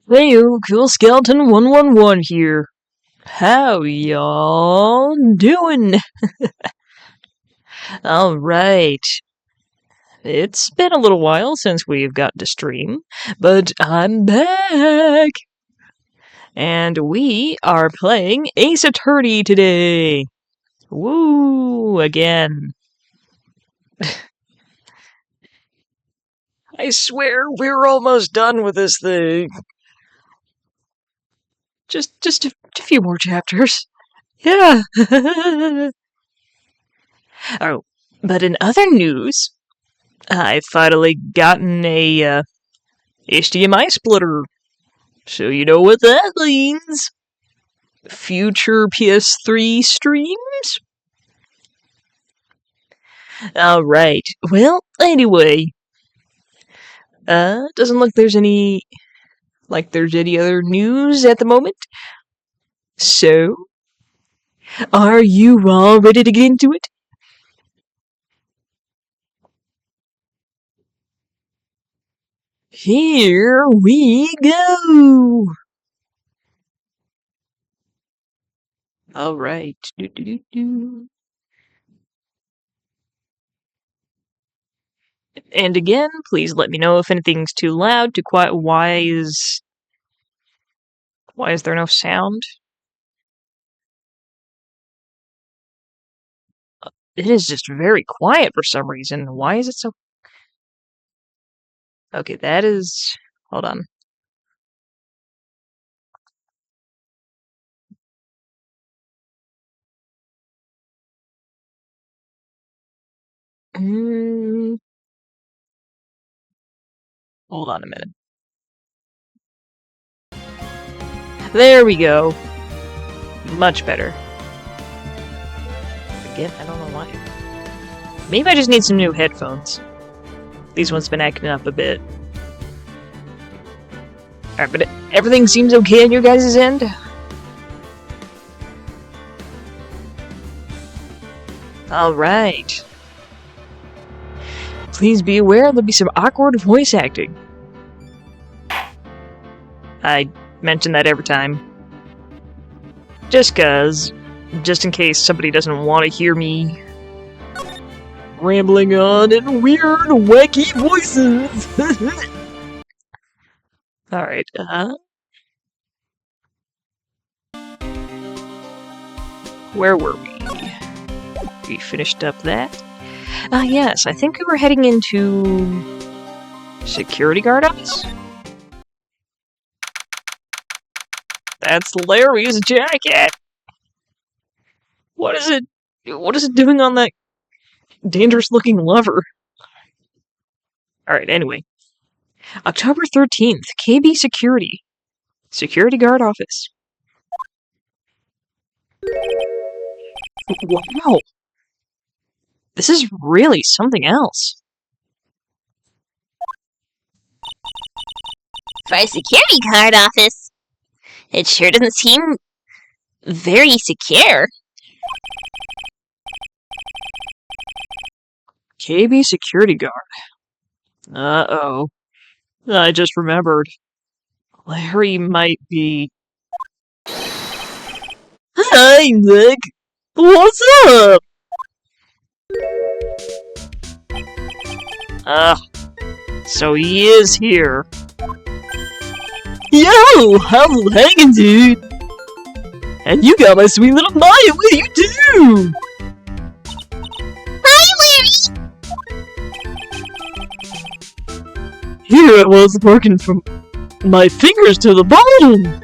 Heyo, Cool Skeleton 111 here. How y'all doing? Alright. It's been a little while since we've got to stream, but I'm back! And we are playing Ace Attorney today! Woo! Again. I swear we're almost done with this thing. Just a few more chapters. Yeah. Oh, but in other news, I've finally gotten a HDMI splitter. So you know what that means. Future PS3 streams? Alright, well, anyway. Doesn't look there's any other news at the moment. So, are you all ready to get into it? Here we go! Alright. And again, please let me know if anything's too loud, too quiet. Why is there no sound? It is just very quiet for some reason. Why is it so... Okay, that is... Hold on. Hold on a minute. There we go. Much better. Again, I don't know why. Maybe I just need some new headphones. These ones been acting up a bit. Alright, but everything seems okay on your guys' end? Alright. Please be aware there'll be some awkward voice acting. I mention that every time. Just in case somebody doesn't want to hear me rambling on in weird, wacky voices. Alright, where were we? We finished up that. Yes, I think we were heading into... security guard office? That's Larry's jacket! What is it doing on that dangerous-looking lever? Alright, anyway. October 13th, KB Security. Security guard office. Wow! This is really something else. For a security guard office, it sure doesn't seem very secure. KB Security Guard. Uh-oh. I just remembered. Larry might be... Hi, Nick! What's up? So he is here. Yo, how's it hanging, dude? And you got my sweet little Maya with you, too! Hi, Larry! Here I was working from my fingers to the bone!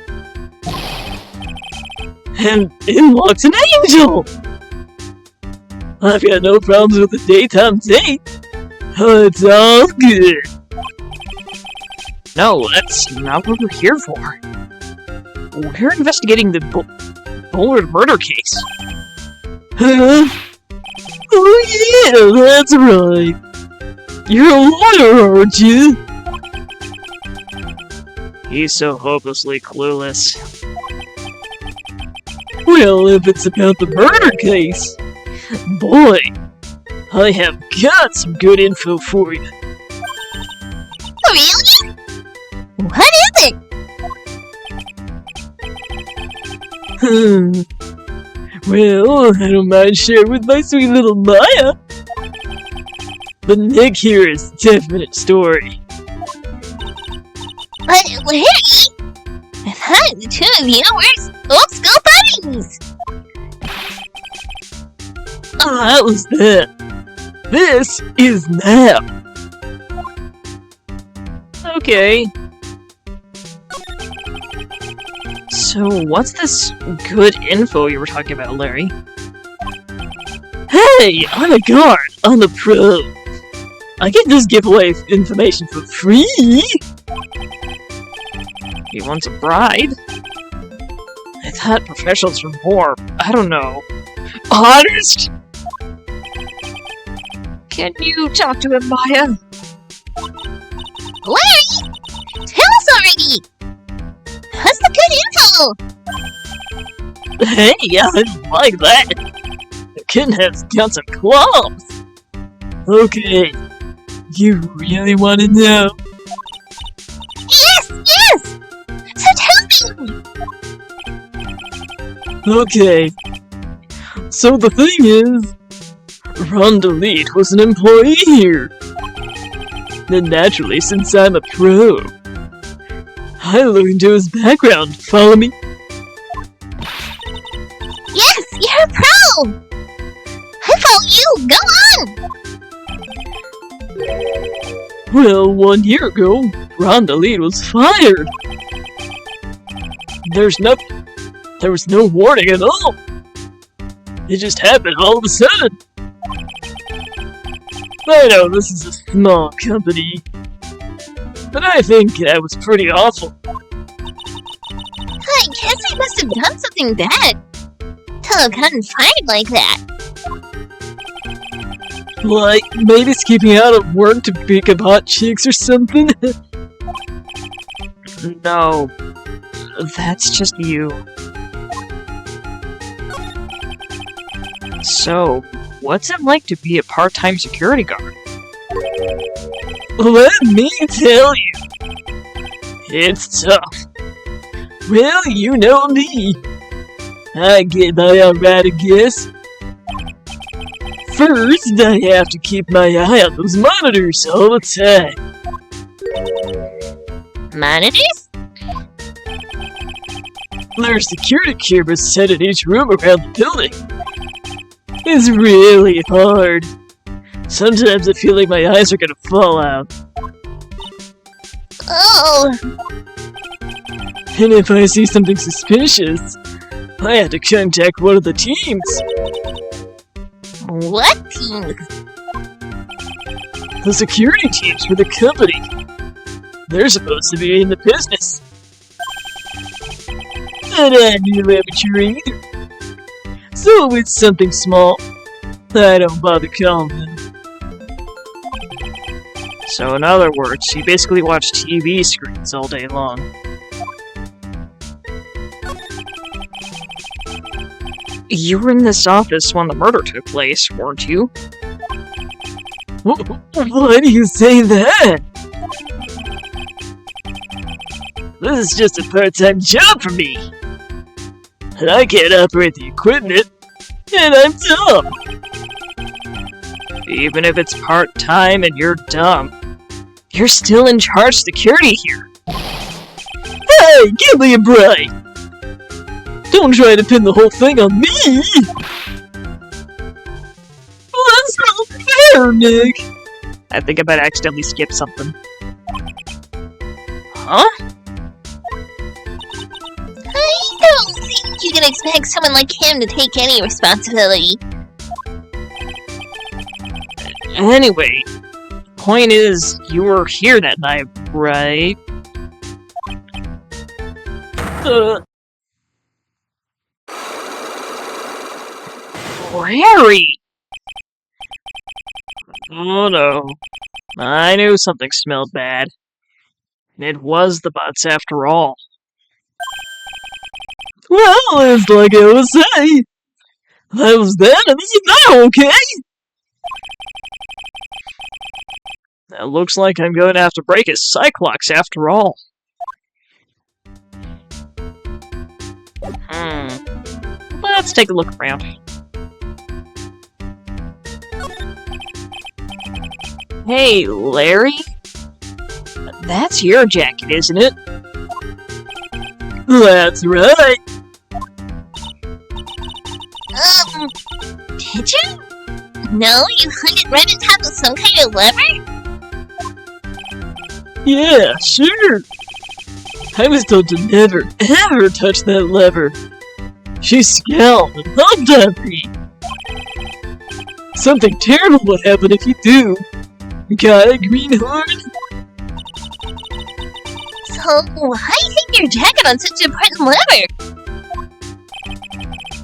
And in walks an angel! I've got no problems with the daytime date. It's all good. No, that's not what we're here for. We're investigating the Boulder murder case. Huh? Oh yeah, that's right. You're a lawyer, aren't you? He's so hopelessly clueless. Well, if it's about the murder case, boy, I have got some good info for you. Really? What is it? Well, I don't mind sharing with my sweet little Maya. But Nick here is definite story. But Larry, I thought the two of you were old school buddies. Oh, that was then. This is now. Okay. So, what's this good info you were talking about, Larry? Hey, I'm a guard. I'm a pro. I can just give away information for free. He wants a bride? I thought professionals were more, I don't know, honest? Can you talk to him, Maya? Larry, tell us already. What's the good info? Hey, I like that. The kitten has got some claws. Okay, you really want to know? Yes, yes. So tell me. Okay. So the thing is, Rondelite was an employee here. Then naturally, since I'm a pro, I look into his background. Follow me? Yes, you're a pro. I follow you. Go on. Well, 1 year ago, Rondelite was fired. There was no warning at all. It just happened all of a sudden. I know this is a small company, but I think that was pretty awful. I guess I must have done something bad to have gotten fired like that. Like, maybe skipping out of work to pick up hot chicks or something? No, that's just you. So, what's it like to be a part-time security guard? Let me tell you, it's tough. Well, you know me. I get by alright, I guess. First, I have to keep my eye on those monitors all the time. Monitors? There's security cameras set in each room around the building. It's really hard. Sometimes I feel like my eyes are gonna fall out. Oh, And if I see something suspicious, I have to contact one of the teams. what teams? The security teams for the company. They're supposed to be in the business. And I'm no amateur either. So it's something small. I don't bother calling them. So in other words, you basically watch TV screens all day long. You were in this office when the murder took place, weren't you? Why do you say that? This is just a part-time job for me. I can't operate the equipment, and I'm dumb. Even if it's part-time and you're dumb, you're still in charge of security here. Hey, give me a break! Don't try to pin the whole thing on me! That's not fair, Nick! I think I might accidentally skip something. Huh? I don't think you can expect someone like him to take any responsibility. Anyway, point is, you were here that night, right? Larry! Oh no. I knew something smelled bad. It was the butts after all. Well, it's like I was saying. That was then and this is now, okay? It looks like I'm going to have to break his Cyclox after all. Let's take a look around. Hey, Larry? That's your jacket, isn't it? That's right! Did you? No, you hung it right on top of some kind of lever? Yeah, sure! I was told to never, ever touch that lever. She scowled and hugged at me. Something terrible would happen if you do. Got a greenhorn? So, why hang your jacket on such an important lever?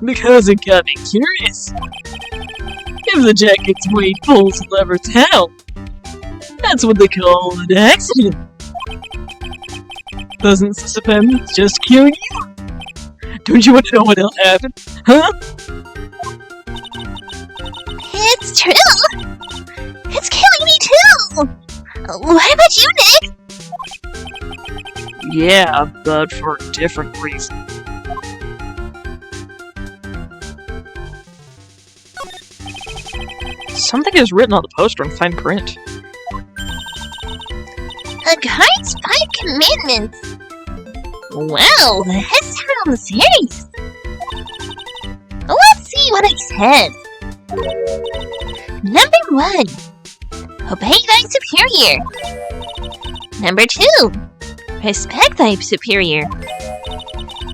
Because it got me curious. If the jacket's weight pulls the lever down, that's what they call an accident. Doesn't suspense just kill you? Don't you want to know what'll happen? Huh? It's true! It's killing me too! What about you, Nick? Yeah, but for a different reason. Something is written on the poster in fine print. A guide's 5 commandments! Wow, that sounds serious! Let's see what it says. Number 1. Obey thy superior. Number 2. Respect thy superior.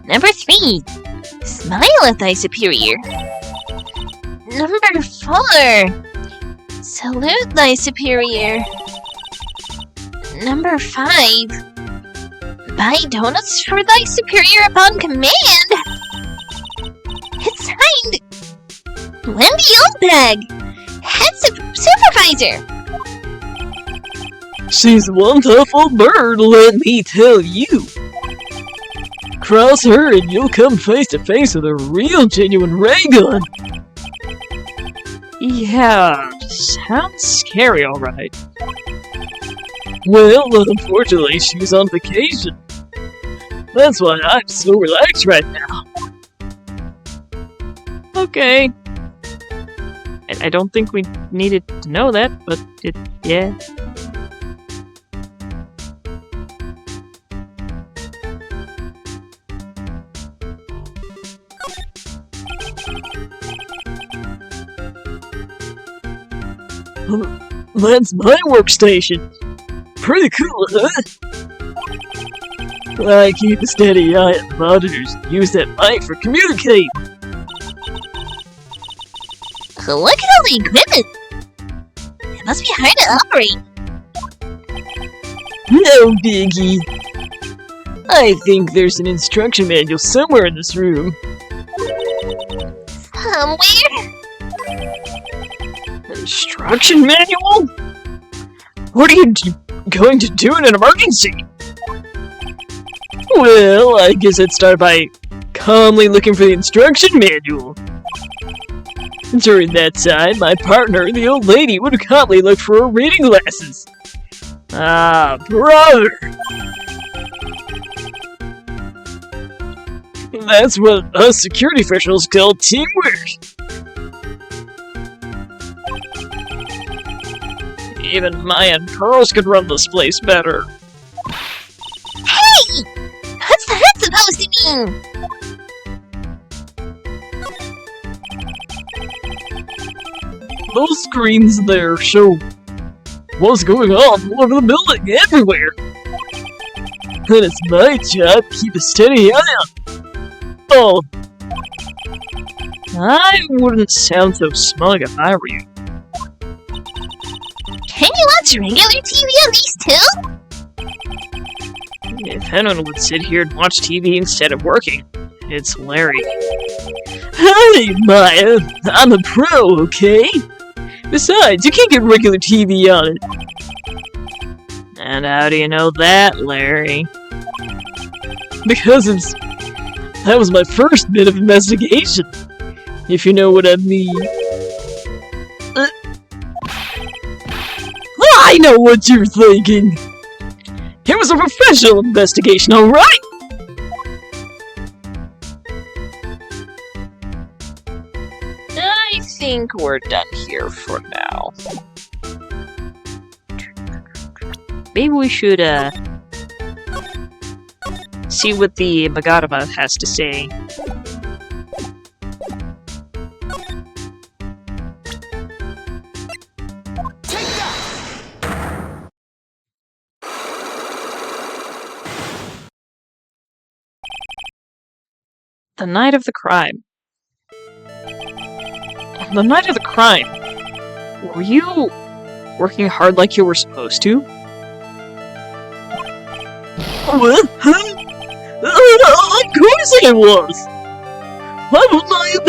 Number 3. Smile at thy superior. Number 4. Salute thy superior. Number 5. Buy donuts for thy superior upon command. It's signed Wendy Oldbag, head supervisor. She's one tough old bird, let me tell you. Cross her and you'll come face to face with a real genuine ray gun. Yeah, sounds scary, alright. Well, unfortunately, she's on vacation. That's why I'm so relaxed right now. Okay. I don't think we needed to know that, but yeah. That's my workstation. Pretty cool, huh? I keep a steady eye on the monitors and use that mic for communicating. Look at all the equipment. It must be hard to operate. No biggie. I think there's an instruction manual somewhere in this room. Somewhere? Instruction manual? What are you going to do in an emergency? Well, I guess I'd start by calmly looking for the instruction manual. During that time, my partner, the old lady, would calmly look for her reading glasses. Ah, brother! That's what us security officials call teamwork. Even Maya and Pearls could run this place better. Hey! What's that supposed to mean? Those screens there show what's going on all over the building, everywhere. And it's my job to keep a steady eye on. Oh, I wouldn't sound so smug if I were you. Can you watch regular TV on these too? If anyone would sit here and watch TV instead of working, it's Larry. Hey, Maya, I'm a pro, okay? Besides, you can't get regular TV on it. And how do you know that, Larry? Because that was my first bit of investigation, if you know what I mean. I know what you're thinking! It was a professional investigation, alright? think we're done here for now. Maybe we should, see what the Magadama has to say. The night of the crime. The night of the crime. Were you working hard like you were supposed to? What? Huh? Of course I was! Why wouldn't I have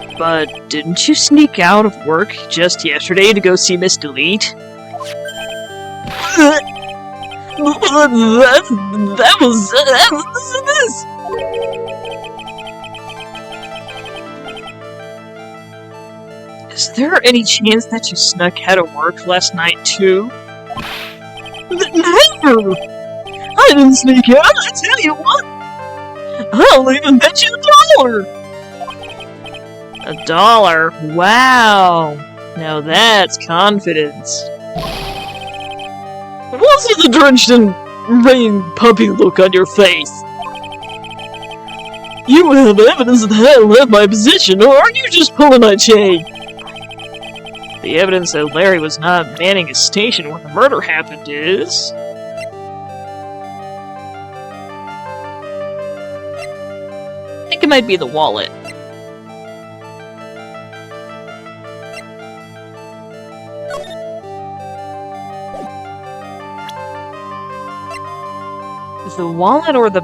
been? But didn't you sneak out of work just yesterday to go see Miss Delete? That was this. Is there any chance that you snuck out of work last night too? Never! I didn't sneak out, I tell you what! I'll even bet you $1! $1? Wow! Now that's confidence. What's with the drenched in rain puppy look on your face? You have evidence that I left my position, or are you just pulling my chain? The evidence that Larry was not manning his station when the murder happened is... I think it might be the wallet. The wallet or the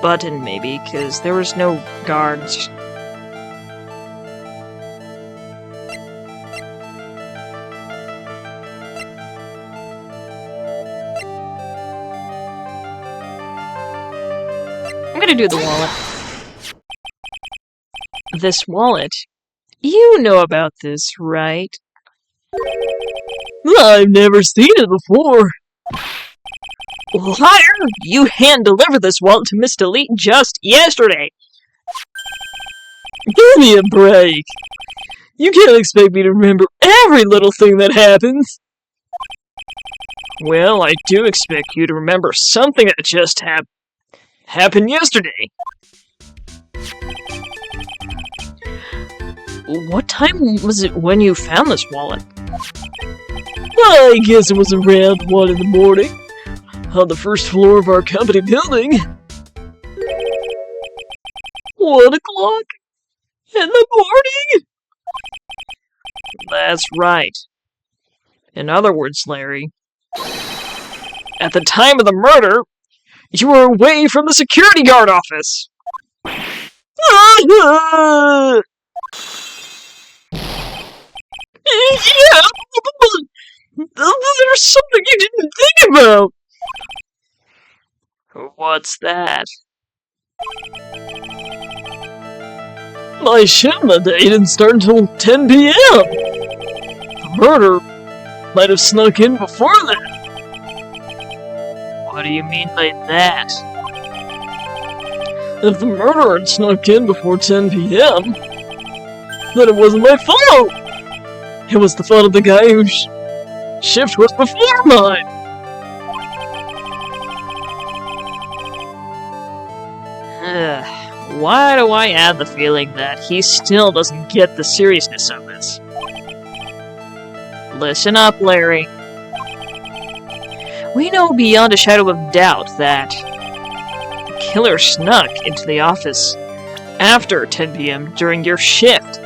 button, maybe, because there was no guards. I'm gonna do the wallet. This wallet? You know about this, right? I've never seen it before. Liar! You hand-delivered this wallet to Miss Delete just yesterday! Give me a break! You can't expect me to remember every little thing that happens! Well, I do expect you to remember something that just happened yesterday! What time was it when you found this wallet? I guess it was around 1 in the morning. On the first floor of our company building. 1 o'clock? In the morning? That's right. In other words, Larry, at the time of the murder, you were away from the security guard office. Yeah, but there's something you didn't think about. What's that? My shift that day didn't start until 10 p.m. The murder might have snuck in before that. What do you mean by that? If the murderer had snuck in before 10 p.m., then it wasn't my fault! It was the fault of the guy whose shift was before mine! Why do I have the feeling that he still doesn't get the seriousness of this? Listen up, Larry. We know beyond a shadow of doubt that the killer snuck into the office after 10 p.m. during your shift.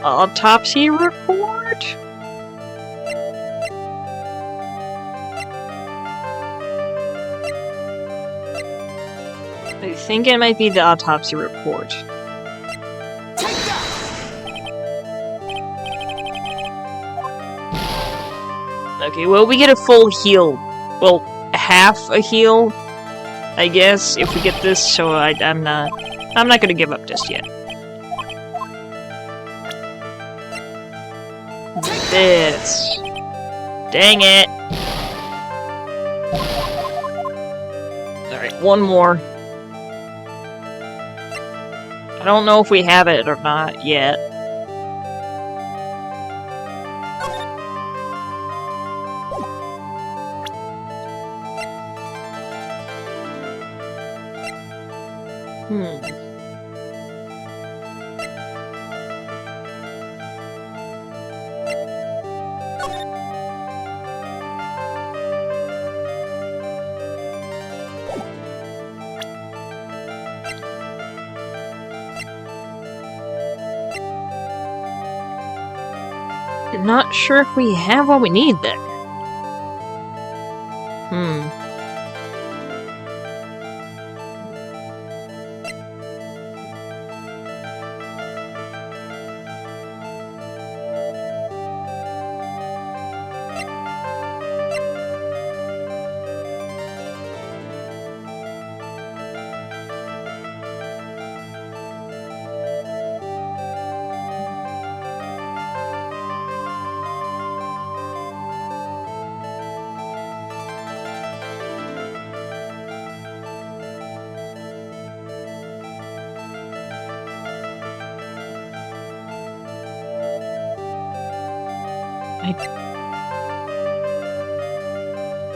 Autopsy report? I think it might be the autopsy report. Okay, well, we get a full heal. Well, half a heal, I guess, if we get this, so I'm not I'm not gonna give up just yet. This. Dang it. Alright, one more. I don't know if we have it or not yet. Not sure if we have what we need there.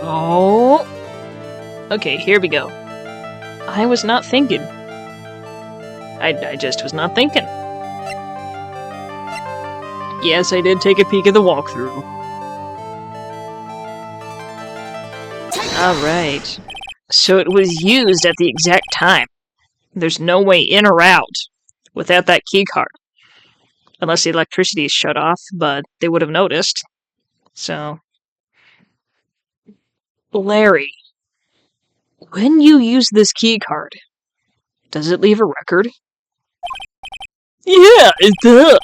Oh. Okay, here we go. I was not thinking. I just was not thinking. Yes, I did take a peek at the walkthrough. Alright. So it was used at the exact time. There's no way in or out without that keycard. Unless the electricity is shut off, but they would have noticed. So... Larry, when you use this keycard, does it leave a record? Yeah, it does.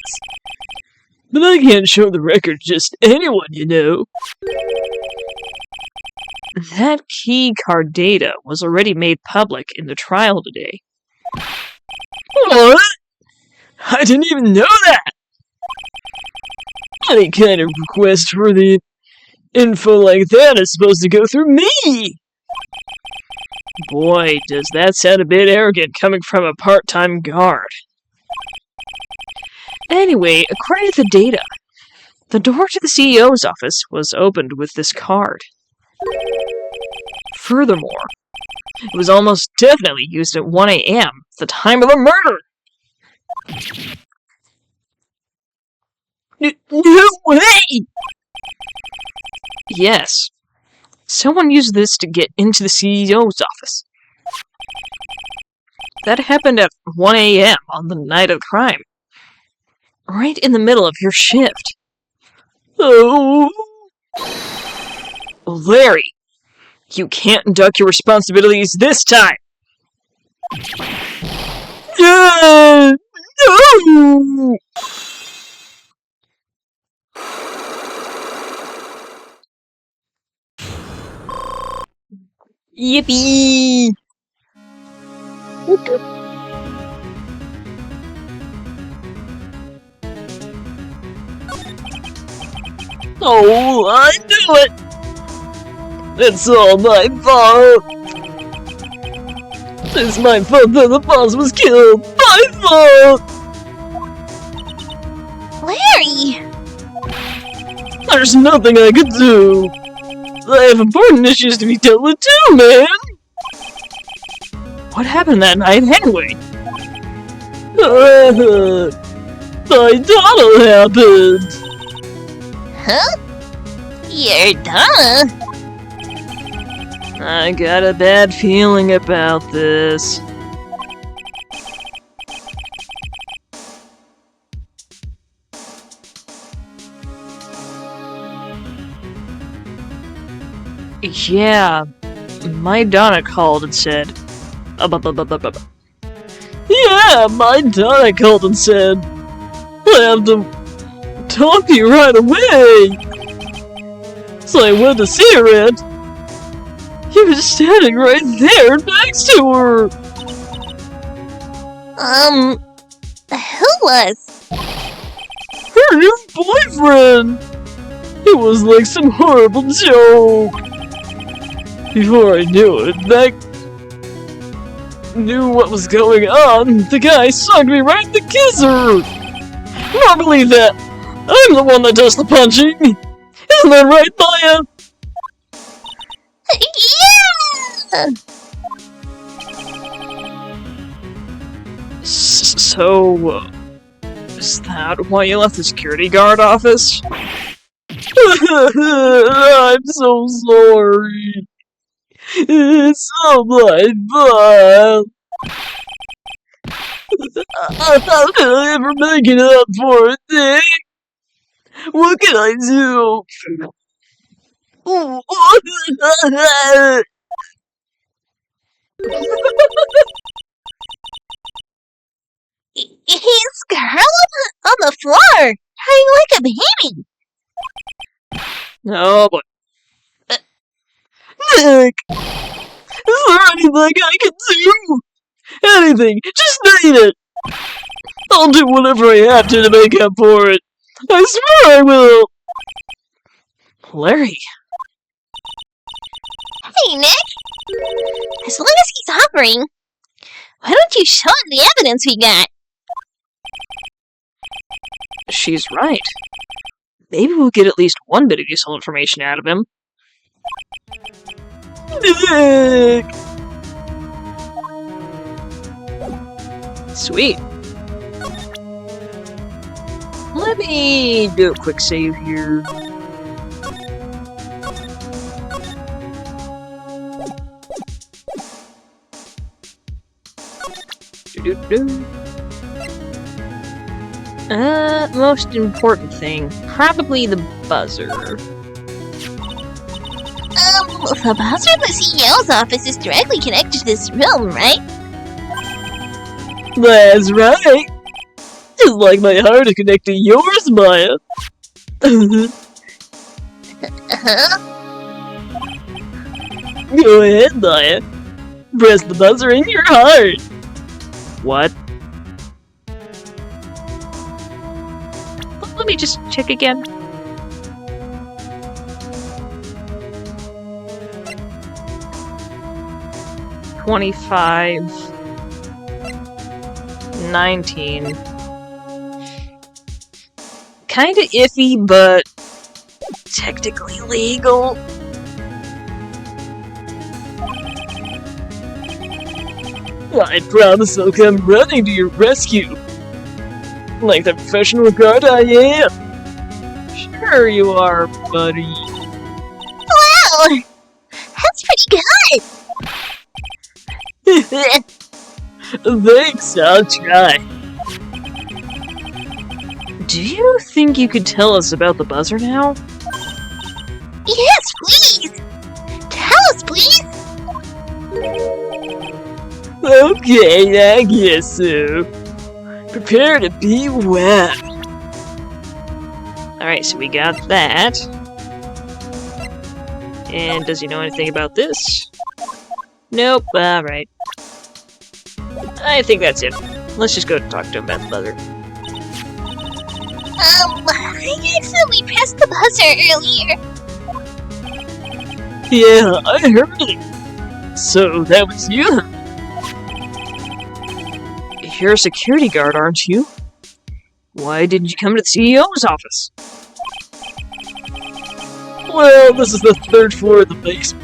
But I can't show the record to just anyone, you know. That keycard data was already made public in the trial today. What? I didn't even know that! Any kind of request for the info like that is supposed to go through me! Boy, does that sound a bit arrogant coming from a part-time guard. Anyway, according to the data, the door to the CEO's office was opened with this card. Furthermore, it was almost definitely used at 1 a.m., the time of the murder! No way! Yes. Someone used this to get into the CEO's office. That happened at 1 a.m. on the night of the crime. Right in the middle of your shift. Oh. Larry, you can't duck your responsibilities this time! No! Yippee! Oh, I knew it! It's all my fault! It's my fault that the boss was killed! My fault! Larry! There's nothing I could do! I have important issues to be dealt with too, man! What happened that night anyway? My tunnel happened! Huh? You're Donna? I got a bad feeling about this. Yeah, my Donna called and said... Yeah, my Donna called and said... I have to talk to you right away! So I went to see her and... He was standing right there next to her! Who was? Her new boyfriend! It was like some horrible joke! Before I knew it, that knew what was going on, the guy sucked me right in the kisser! Not believe that! I'm the one that does the punching! Isn't that right, Maya? Yeah! So, is that why you left the security guard office? I'm so sorry. It's all my fault. How can I ever make it up for it, Dick? What can I do? He's curled up on the floor, crying like a baby. Oh boy. Nick! Is there anything I can do? Anything! Just name it! I'll do whatever I have to make up for it. I swear I will! Larry. Hey, Nick! As long as he's hovering, why don't you show him the evidence we got? She's right. Maybe we'll get at least one bit of useful information out of him. Nick! Sweet. Let me do a quick save here. Most important thing. Probably the buzzer. The buzzer in the CEO's office is directly connected to this room, right? That's right! Just like my heart is connected to yours, Maya. Go ahead, Maya. Press the buzzer in your heart. What? Let me just check again. $25. 19. Kinda iffy, but technically legal. I promise I'll come running to your rescue. Like the professional guard I am. Sure you are, buddy. Wow! That's pretty good! Thanks, I'll try. Do you think you could tell us about the buzzer now? Yes, please! Tell us, please! Okay, I guess so. Prepare to be wet. Alright, so we got that. And does he know anything about this? Nope, alright. I think that's it. Let's just go talk to him about the buzzer. I accidentally pressed the buzzer earlier. Yeah, I heard it. So that was you? You're a security guard, aren't you? Why didn't you come to the CEO's office? Well, this is the 3rd floor of the basement.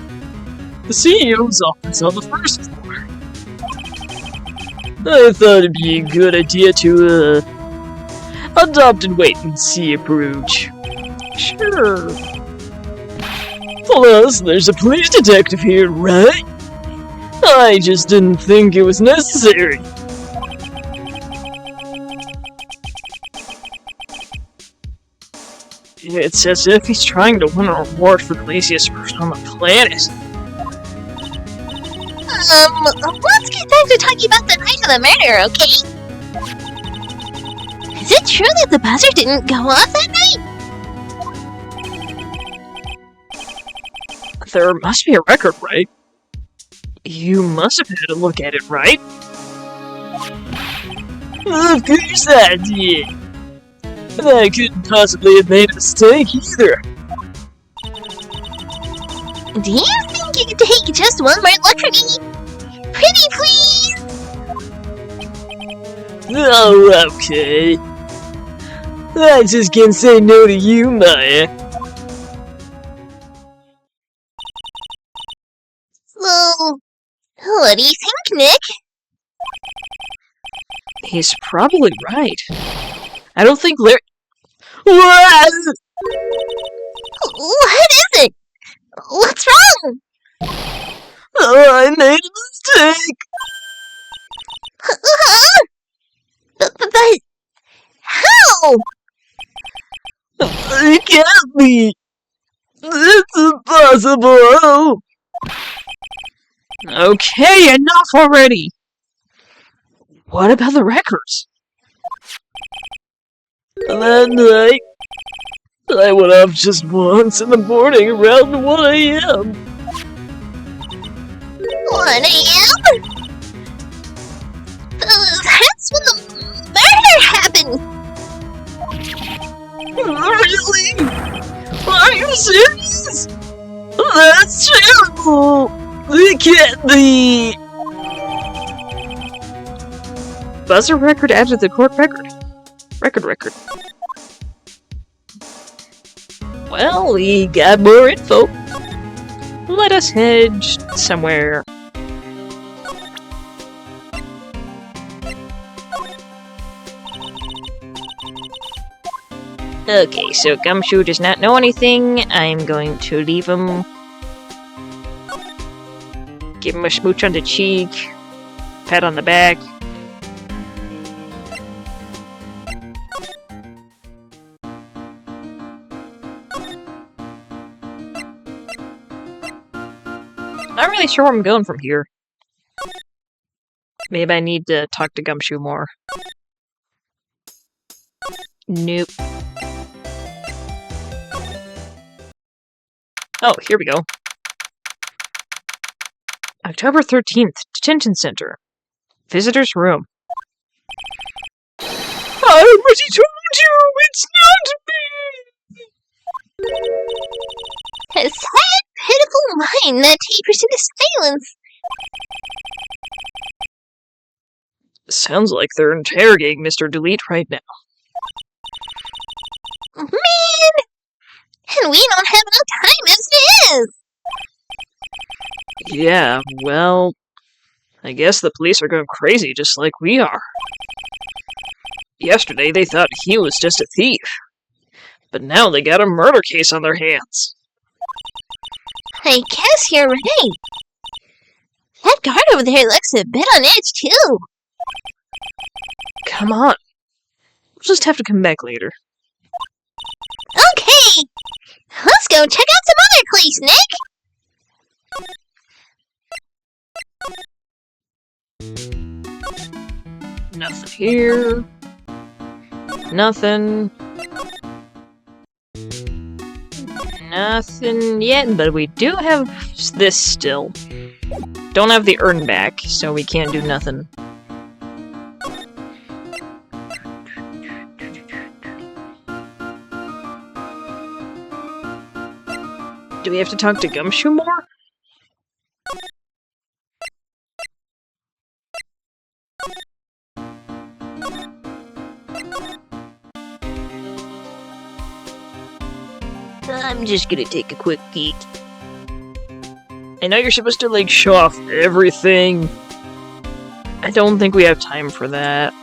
The CEO's office on the 1st floor. I thought it'd be a good idea to, adopt and wait and see approach. Sure. Plus, there's a police detective here, right? I just didn't think it was necessary. It's as if he's trying to win a reward for the laziest person on the planet. Let's get back to talking about the night of the murder, okay? Is it true that the buzzer didn't go off that night? There must be a record, right? You must have had a look at it, right? Of course I did. I couldn't possibly have made a mistake either. Do you think you could take just one more look at me? Pretty please! Oh, okay. I just can't say no to you, Maya. So, what do you think, Nick? He's probably right. I don't think Larry... What? What is it? What's wrong? Oh, I made a mistake. But how? It can't be. It's impossible. Okay, enough already. What about the records? That night, I went off just once in the morning around 1 a.m. 1 a.m.? That's when the murder happened! Really? Are you serious? That's terrible. It can't be. Buzzer record added to the court record. Record. Well, we got more info. Let us head somewhere. Okay, so Gumshoe does not know anything. I'm going to leave him. Give him a smooch on the cheek. Pat on the back. Not really sure where I'm going from here. Maybe I need to talk to Gumshoe more. Nope. Oh, here we go. October 13th, Detention Center. Visitor's room. I already told you, it's not me! A sad, pitiful mind that tapers into silence. Sounds like they're interrogating Mr. Delete right now. Man! And we don't have enough time as it is! Yeah, well, I guess the police are going crazy just like we are. Yesterday they thought he was just a thief. But now they got a murder case on their hands. I guess you're right. That guard over there looks a bit on edge, too. Come on. We'll just have to come back later. Okay! Let's go check out some other place, Nick! Nothing here. Nothing. Nothing yet, but we do have this still. Don't have the urn back, so we can't do nothing. Do we have to talk to Gumshoe more? I'm just gonna take a quick peek. I know you're supposed to, like, show off everything. I don't think we have time for that.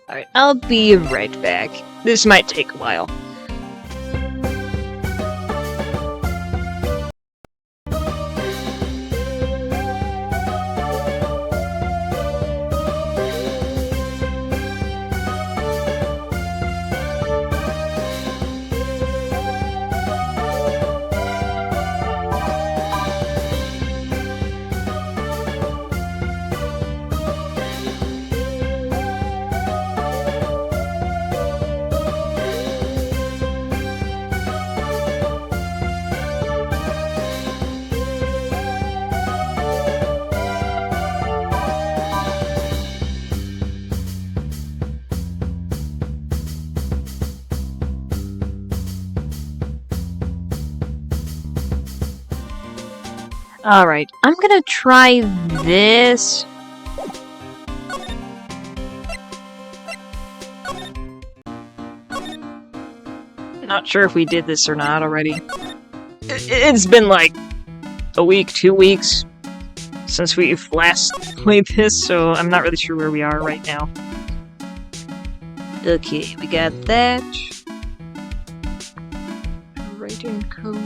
Alright, I'll be right back. This might take a while. Alright, I'm gonna try this. Not sure if we did this or not already. It's been like a week, 2 weeks since we've last played this, so I'm not really sure where we are right now. Okay, we got that. Writing code.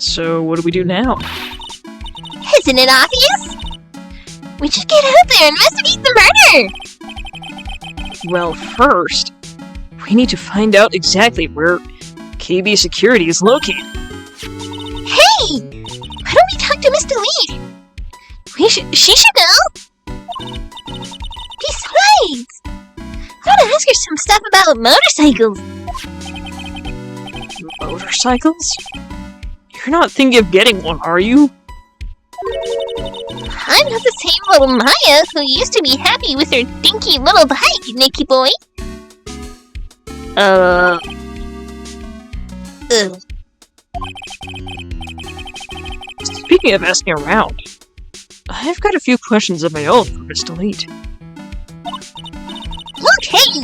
So, what do we do now? Isn't it obvious? We should get out there and investigate the murder! Well, first, we need to find out exactly where KB Security is located. Hey! Why don't we talk to Miss Delete? She should know! Besides, I want to ask her some stuff about motorcycles. Motorcycles? You're not thinking of getting one, are you? I'm not the same little Maya who used to be happy with her dinky little bike, Nicky boy. Ugh. Speaking of asking around, I've got a few questions of my own for Miss Delete. Okay.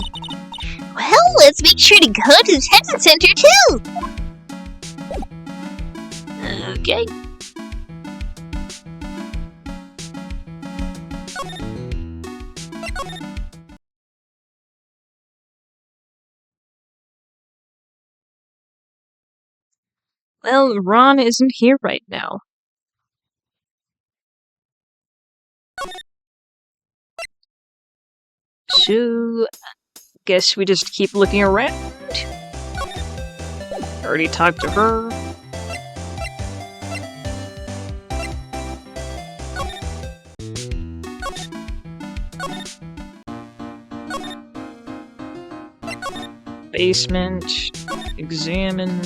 Well, let's make sure to go to the detention center too. Okay. Well, Ron isn't here right now. So, guess we just keep looking around. Already talked to her. Basement. Examine.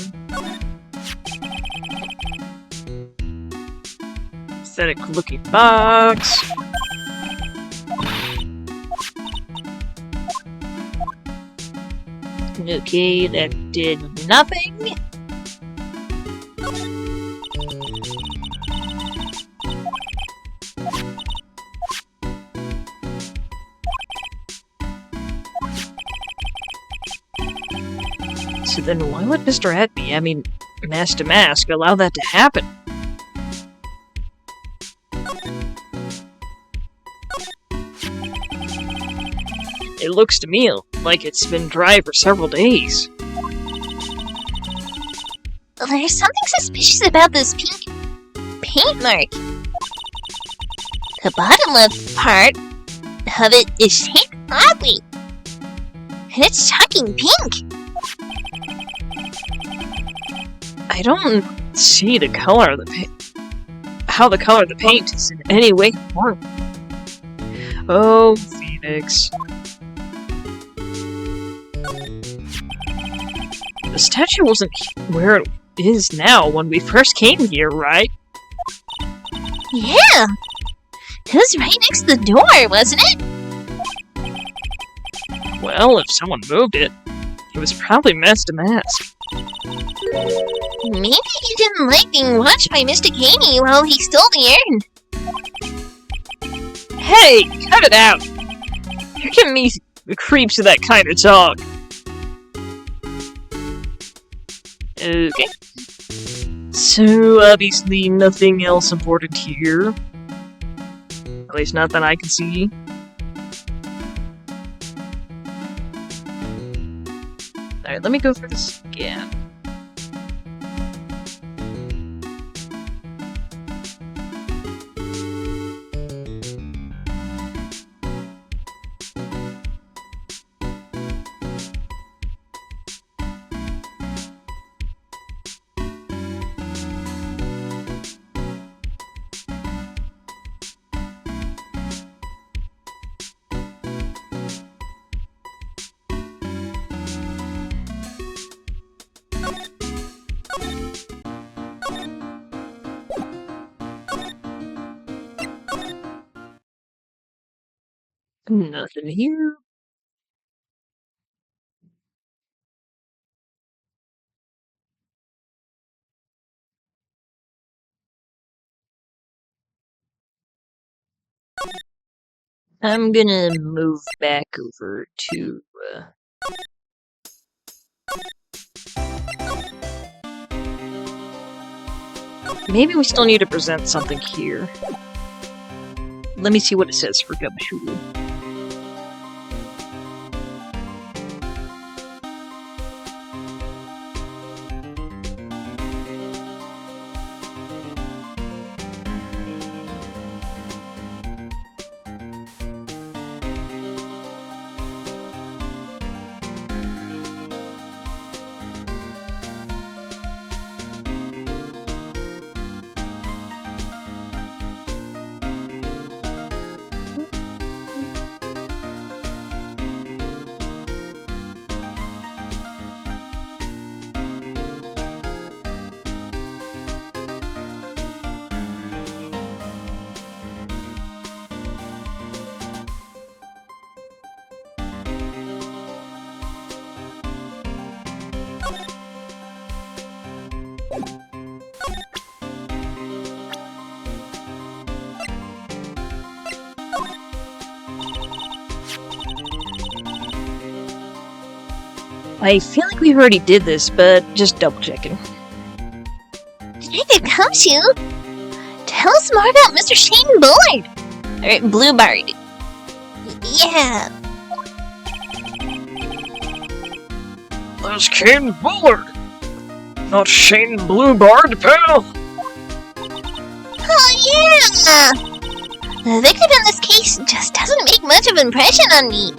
Aesthetic looking box. Okay, that did nothing. So then why would Mr. Atby, I mean, Mask to Mask, allow that to happen? It looks to me like it's been dry for several days. There's something suspicious about this pink paint mark. The bottom left part of it is shaped oddly. And it's shocking pink. I don't see the color of the paint. How the color of the paint is in any way form. Oh, Phoenix. The statue wasn't where it is now when we first came here, right? Yeah! It was right next to the door, wasn't it? Well, if someone moved it, it was probably Mask to Mask. Maybe he didn't like being watched by Mr. Caney while he stole the urn. Hey, cut it out! You're giving me the creeps with that kind of talk. Okay. So, obviously nothing else important here. At least not that I can see. Alright, let me go through this again. Nothing here. I'm gonna move back over to, maybe we still need to present something here. Let me see what it says for Gumshoe. I feel like we already did this, but just double checking. Detective Gumshoe? Tell us more about Mr. Shane Bullard. Or Bluebird. Yeah. That's Shane Bullard! Not Shane Bluebird, pal! Oh, yeah! The victim in this case just doesn't make much of an impression on me.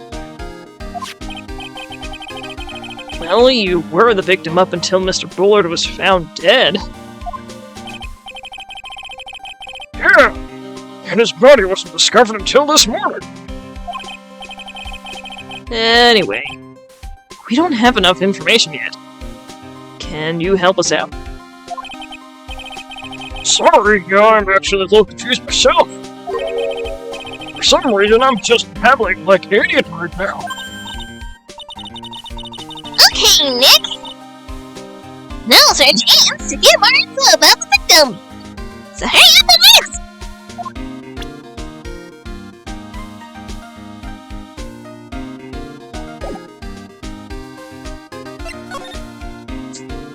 Well, you were the victim up until Mr. Bullard was found dead. Yeah, and his body wasn't discovered until this morning. Anyway, we don't have enough information yet. Can you help us out? Sorry, I'm actually a little confused myself. For some reason, I'm just babbling like an idiot right now. Okay, Nick. Now's our chance to get more info about the victim. So hurry up and ask.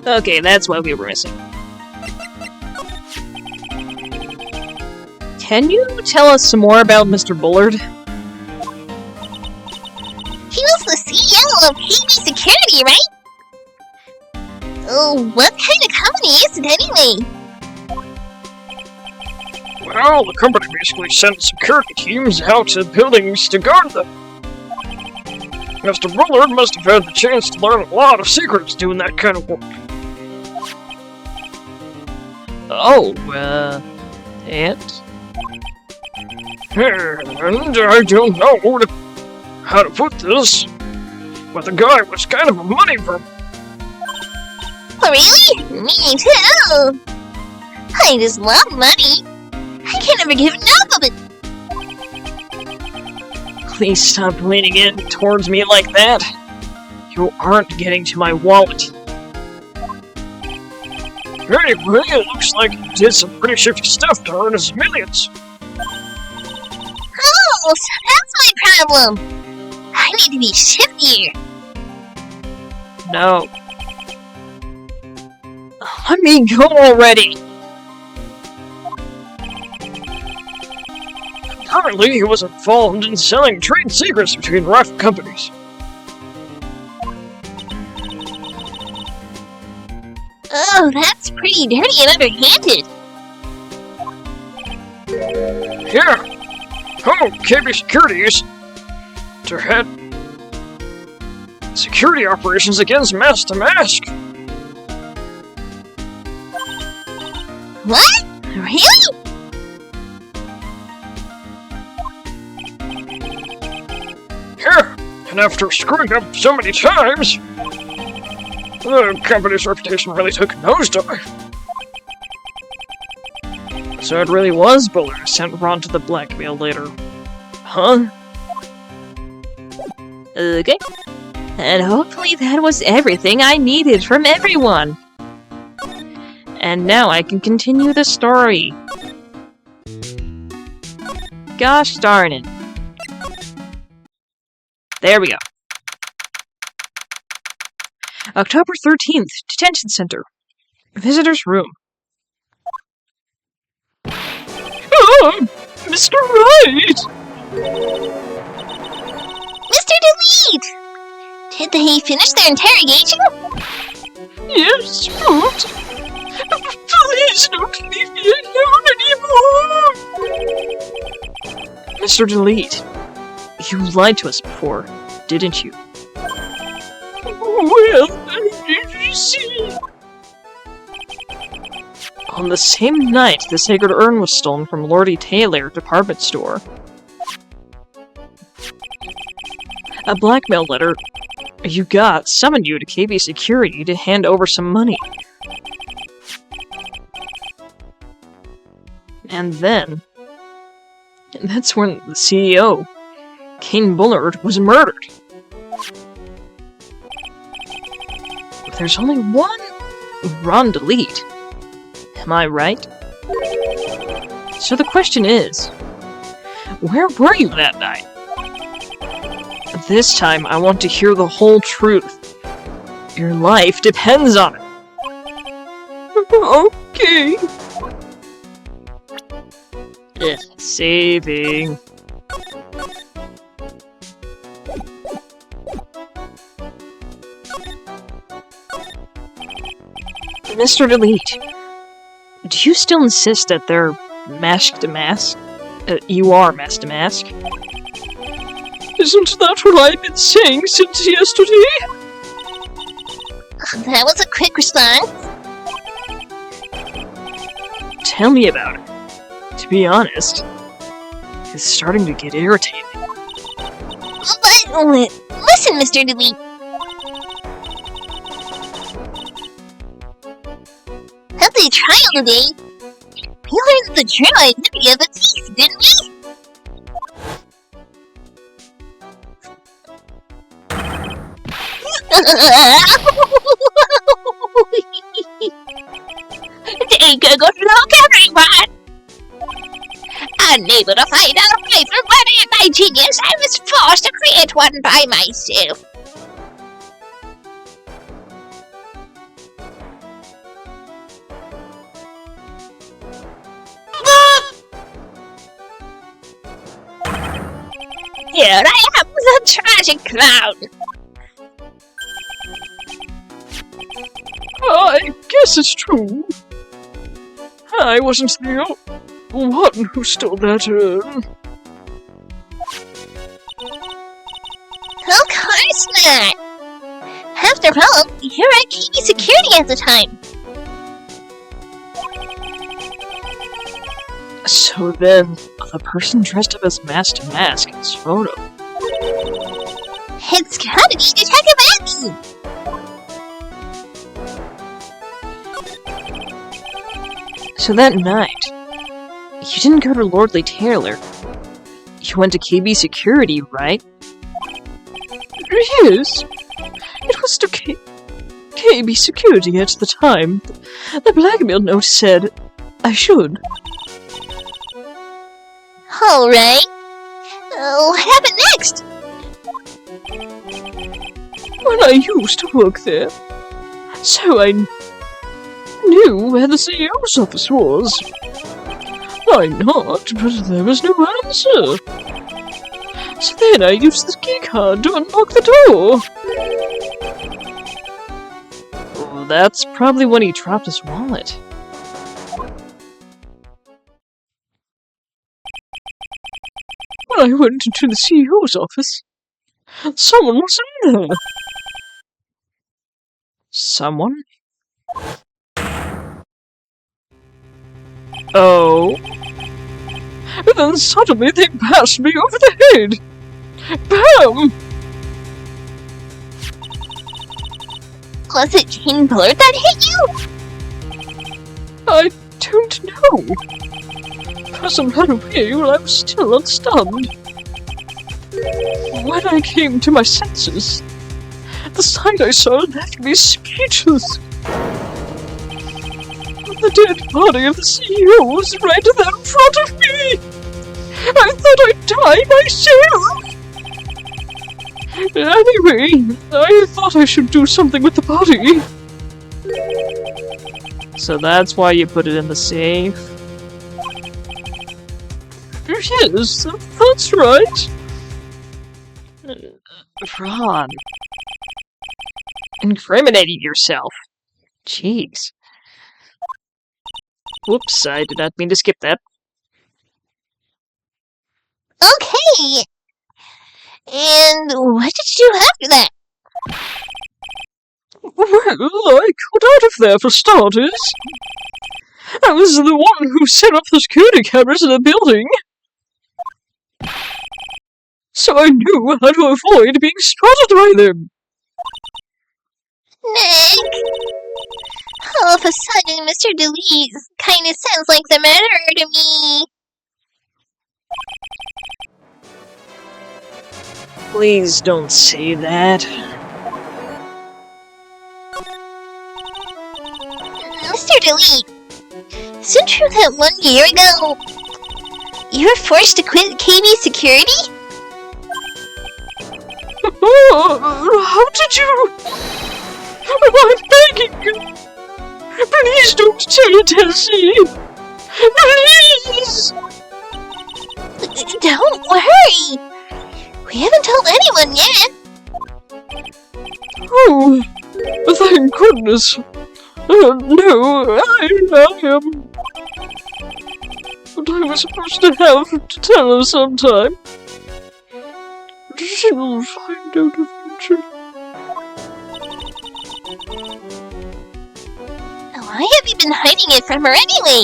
Okay, that's what we were missing. Can you tell us some more about Mr. Bullard? He was the CEO of KB Security, right? Oh, what kind of company is it anyway? Well, the company basically sent security teams out to buildings to guard them. Mr. Bullard must have had the chance to learn a lot of secrets doing that kind of work. Oh, and? And I don't know how to put this, but the guy was kind of a money vermin. Oh, really? Me too. I just love money. I can never give enough of it. Please stop leaning in towards me like that. You aren't getting to my wallet. Anyway, it looks like you did some pretty shifty stuff to earn us millions. Oh, so that's my problem. I need to be shiftier. No. Let me go already! Apparently, he was involved in selling trade secrets between rival companies. Oh, that's pretty dirty and underhanded. Yeah. Oh, KB Securities to head security operations against Mask to Mask. What? Really? Yeah, and after screwing up so many times, the company's reputation really took a nosedive. So it really was Bullard who sent Ron to the blackmail later. Huh? Okay. And hopefully that was everything I needed from everyone. And now I can continue the story. Gosh darn it. There we go. October 13th, Detention Center. Visitor's room. Oh, Mr. Wright! Mr. Delete! Did they finish their interrogation? Yes, but... Please don't leave me alone anymore! Mr. Delete, you lied to us before, didn't you? Well, you see... On the same night, the sacred urn was stolen from Lordy Taylor department store. A blackmail letter you got summoned you to KB Security to hand over some money. And then... that's when the CEO, Kane Bullard, was murdered. There's only one Ron Delete. Am I right? So the question is, where were you that night? This time I want to hear the whole truth. Your life depends on it. Okay. Saving. Mr. Delete, do you still insist that they're mask to mask? You are mask to mask? Isn't that what I've been saying since yesterday? That was a quick response. Tell me about it. To be honest, it's starting to get irritating. But, listen, Mr. Delete. At the trial today, we learned the true identity of the thief, didn't we? Take a good look, everyone! Unable to find a way for money in my genius, I was forced to create one by myself. Here I am, the tragic clown! I guess it's true. I wasn't the one who stole that urn. Of course not! After all, you were at KB Security at the time. So then, the person dressed up as Mask to Mask in this photo. It's gotta be Detective Andy! So that night, you didn't go to Lordly Taylor. You went to KB Security, right? Yes. It was to KB Security at the time. The blackmail note said I should. Alright. What happened next? When I used to work there, so I knew where the CEO's office was. I knocked, but there was no answer. So then I used the keycard to unlock the door. Oh, that's probably when he dropped his wallet. When I went into the CEO's office, someone was in there. Someone? Oh. And then suddenly they bashed me over the head. Bam! Was it Kane Bullard that hit you? I don't know. The person ran away while I was still unstunned. When I came to my senses, the sight I saw left me speechless. The dead body of the CEO was right there in front of me! I thought I'd die myself! Anyway, I thought I should do something with the body. So that's why you put it in the safe? Yes, that's right. Ron. Incriminating yourself. Jeez. Whoops, I did not mean to skip that. Okay! And what did you do after that? Well, I got out of there for starters. I was the one who set up the security cameras in the building. So I knew how to avoid being spotted by them. Nick! All of a sudden, Mr. Delete kinda sounds like the murderer to me. Please don't say that. Mr. Delete, is it true that 1 year ago, you were forced to quit KB security? How did you... I'm begging you. Please don't tell Tessie. Please! Don't worry! We haven't told anyone yet! Oh, thank goodness. No, I am... But I was supposed to have to tell her sometime. She'll find out eventually. Why have you been hiding it from her anyway?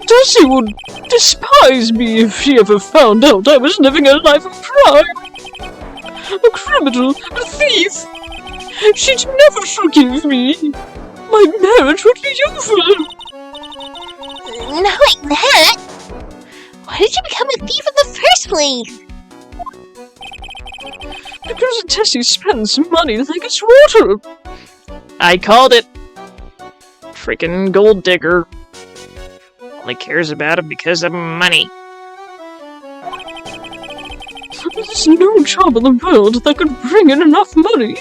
Tessie would despise me if she ever found out I was living a life of crime. A criminal, a thief. She'd never forgive me. My marriage would be over. Knowing that, why did you become a thief in the first place? Because Tessie spends money like it's water. I called it. Freaking gold digger. Only cares about him because of money. There's no job in the world that could bring in enough money.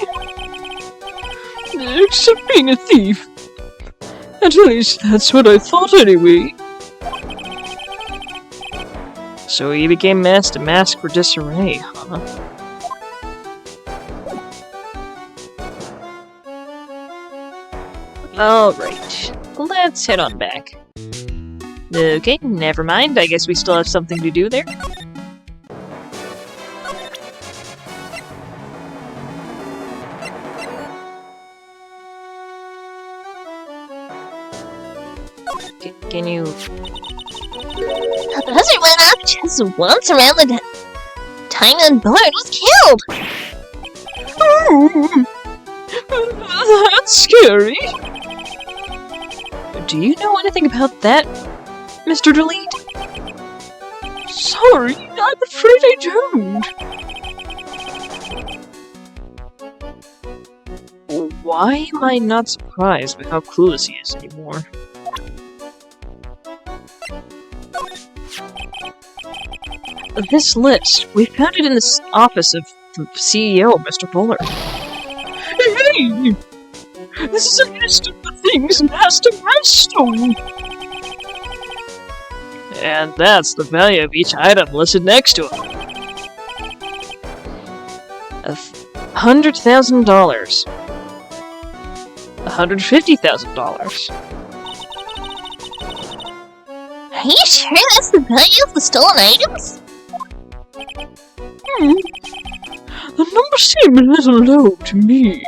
Except being a thief. At least that's what I thought anyway. So he became masked to mask for disarray, huh? Alright, let's head on back. Okay, never mind, I guess we still have something to do there. Can you... The buzzer went off just once around the time that Bullard was killed! Oh, that's scary! Do you know anything about that, Mr. Delete? Sorry, I'm afraid I don't. Why am I not surprised by how clueless he is anymore? This list, we found it in the office of the CEO, Mr. Bullard. Hey! This is a list of the things Master Redstone! And that's the value of each item listed next to it. $100,000. $150,000. Are you sure that's the value of the stolen items? The numbers seem a little low to me.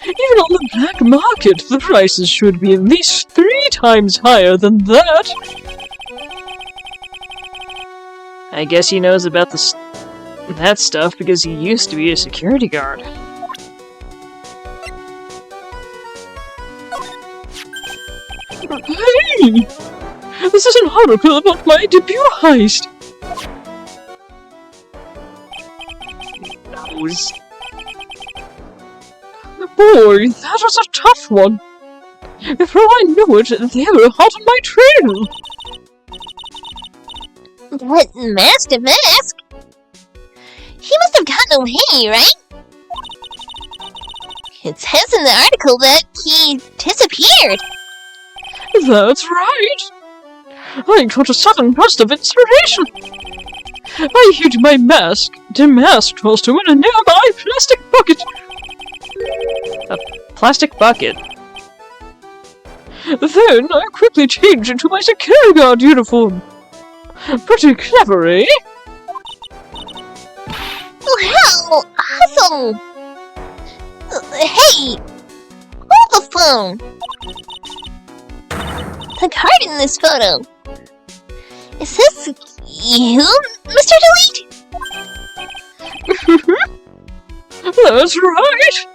Even on the black market, the prices should be at least 3 times higher than that. I guess he knows about that stuff because he used to be a security guard. Hey! This is an article about my debut heist! nose. Boy, that was a tough one. Before I knew it, they were hot on my trail. But Master Mask? He must have gotten away, right? It says in the article that he disappeared. That's right. I got a sudden burst of inspiration. I hid my mask, demasked also in a nearby plastic bucket. A plastic bucket? Then I quickly changed into my security guard uniform. Pretty clever, eh? Wow, awesome! Hey! Hold the phone! The card in this photo. Is this you, Mr. Delete? That's right!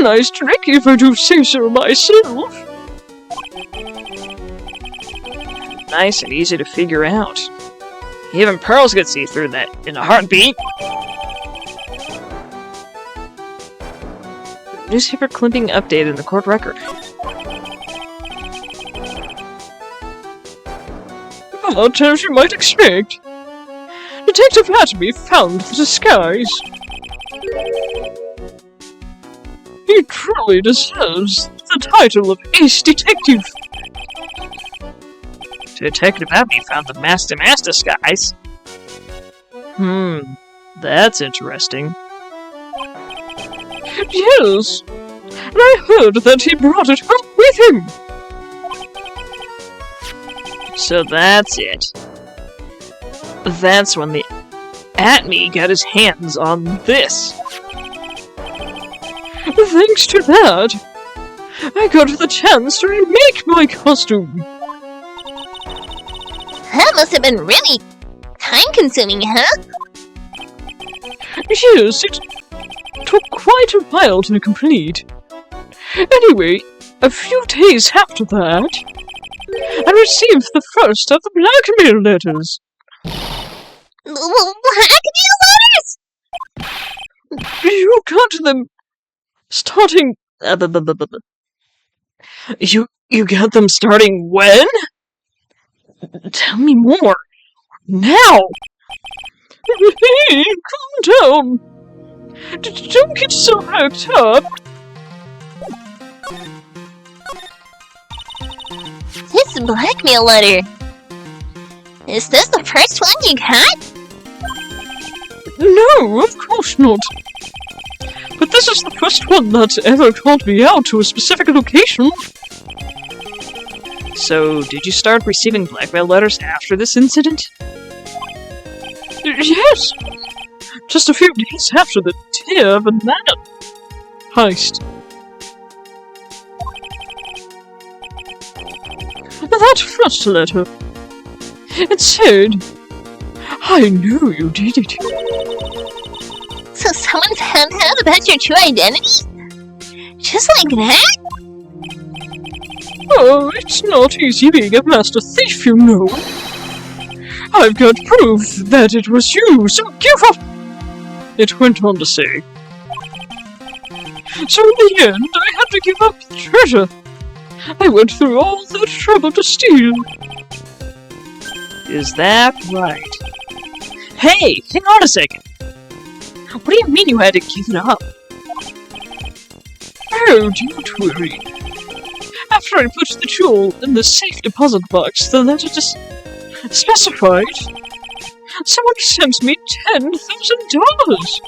Nice trick if I do say so myself. Nice and easy to figure out. Even pearls could see through that in a heartbeat. Newspaper clipping update in the court record. But as you might expect, Detective Atomy found the disguise. He truly deserves the title of Ace Detective. Detective Atomy found the Master disguise. That's interesting. Yes, and I heard that he brought it home with him. So that's it. That's when the Atme got his hands on this. Thanks to that, I got the chance to remake my costume. That must have been really time-consuming, huh? Yes, it took quite a while to complete. Anyway, a few days after that, I received the first of the blackmail letters. Blackmail letters? You got them starting... You got them starting when? Tell me more. Now! Hey, calm down. Don't get so worked up. This blackmail letter. Is this the first one you got? No, of course not. But this is the first one that's ever called me out to a specific location. So, did you start receiving blackmail letters after this incident? Yes! Just a few days after the Tear Banana heist. That first letter, it said, I knew you did it. So someone found out about your true identity? Just like that? Oh, it's not easy being a master thief, you know. I've got proof that it was you, so give up! It went on to say. So in the end, I had to give up the treasure. I went through all the trouble to steal. Is that right? Hey, hang on a second. What do you mean you had to give it up? Oh, don't worry. After I put the jewel in the safe deposit box, the letter just specified someone sent me $10,000.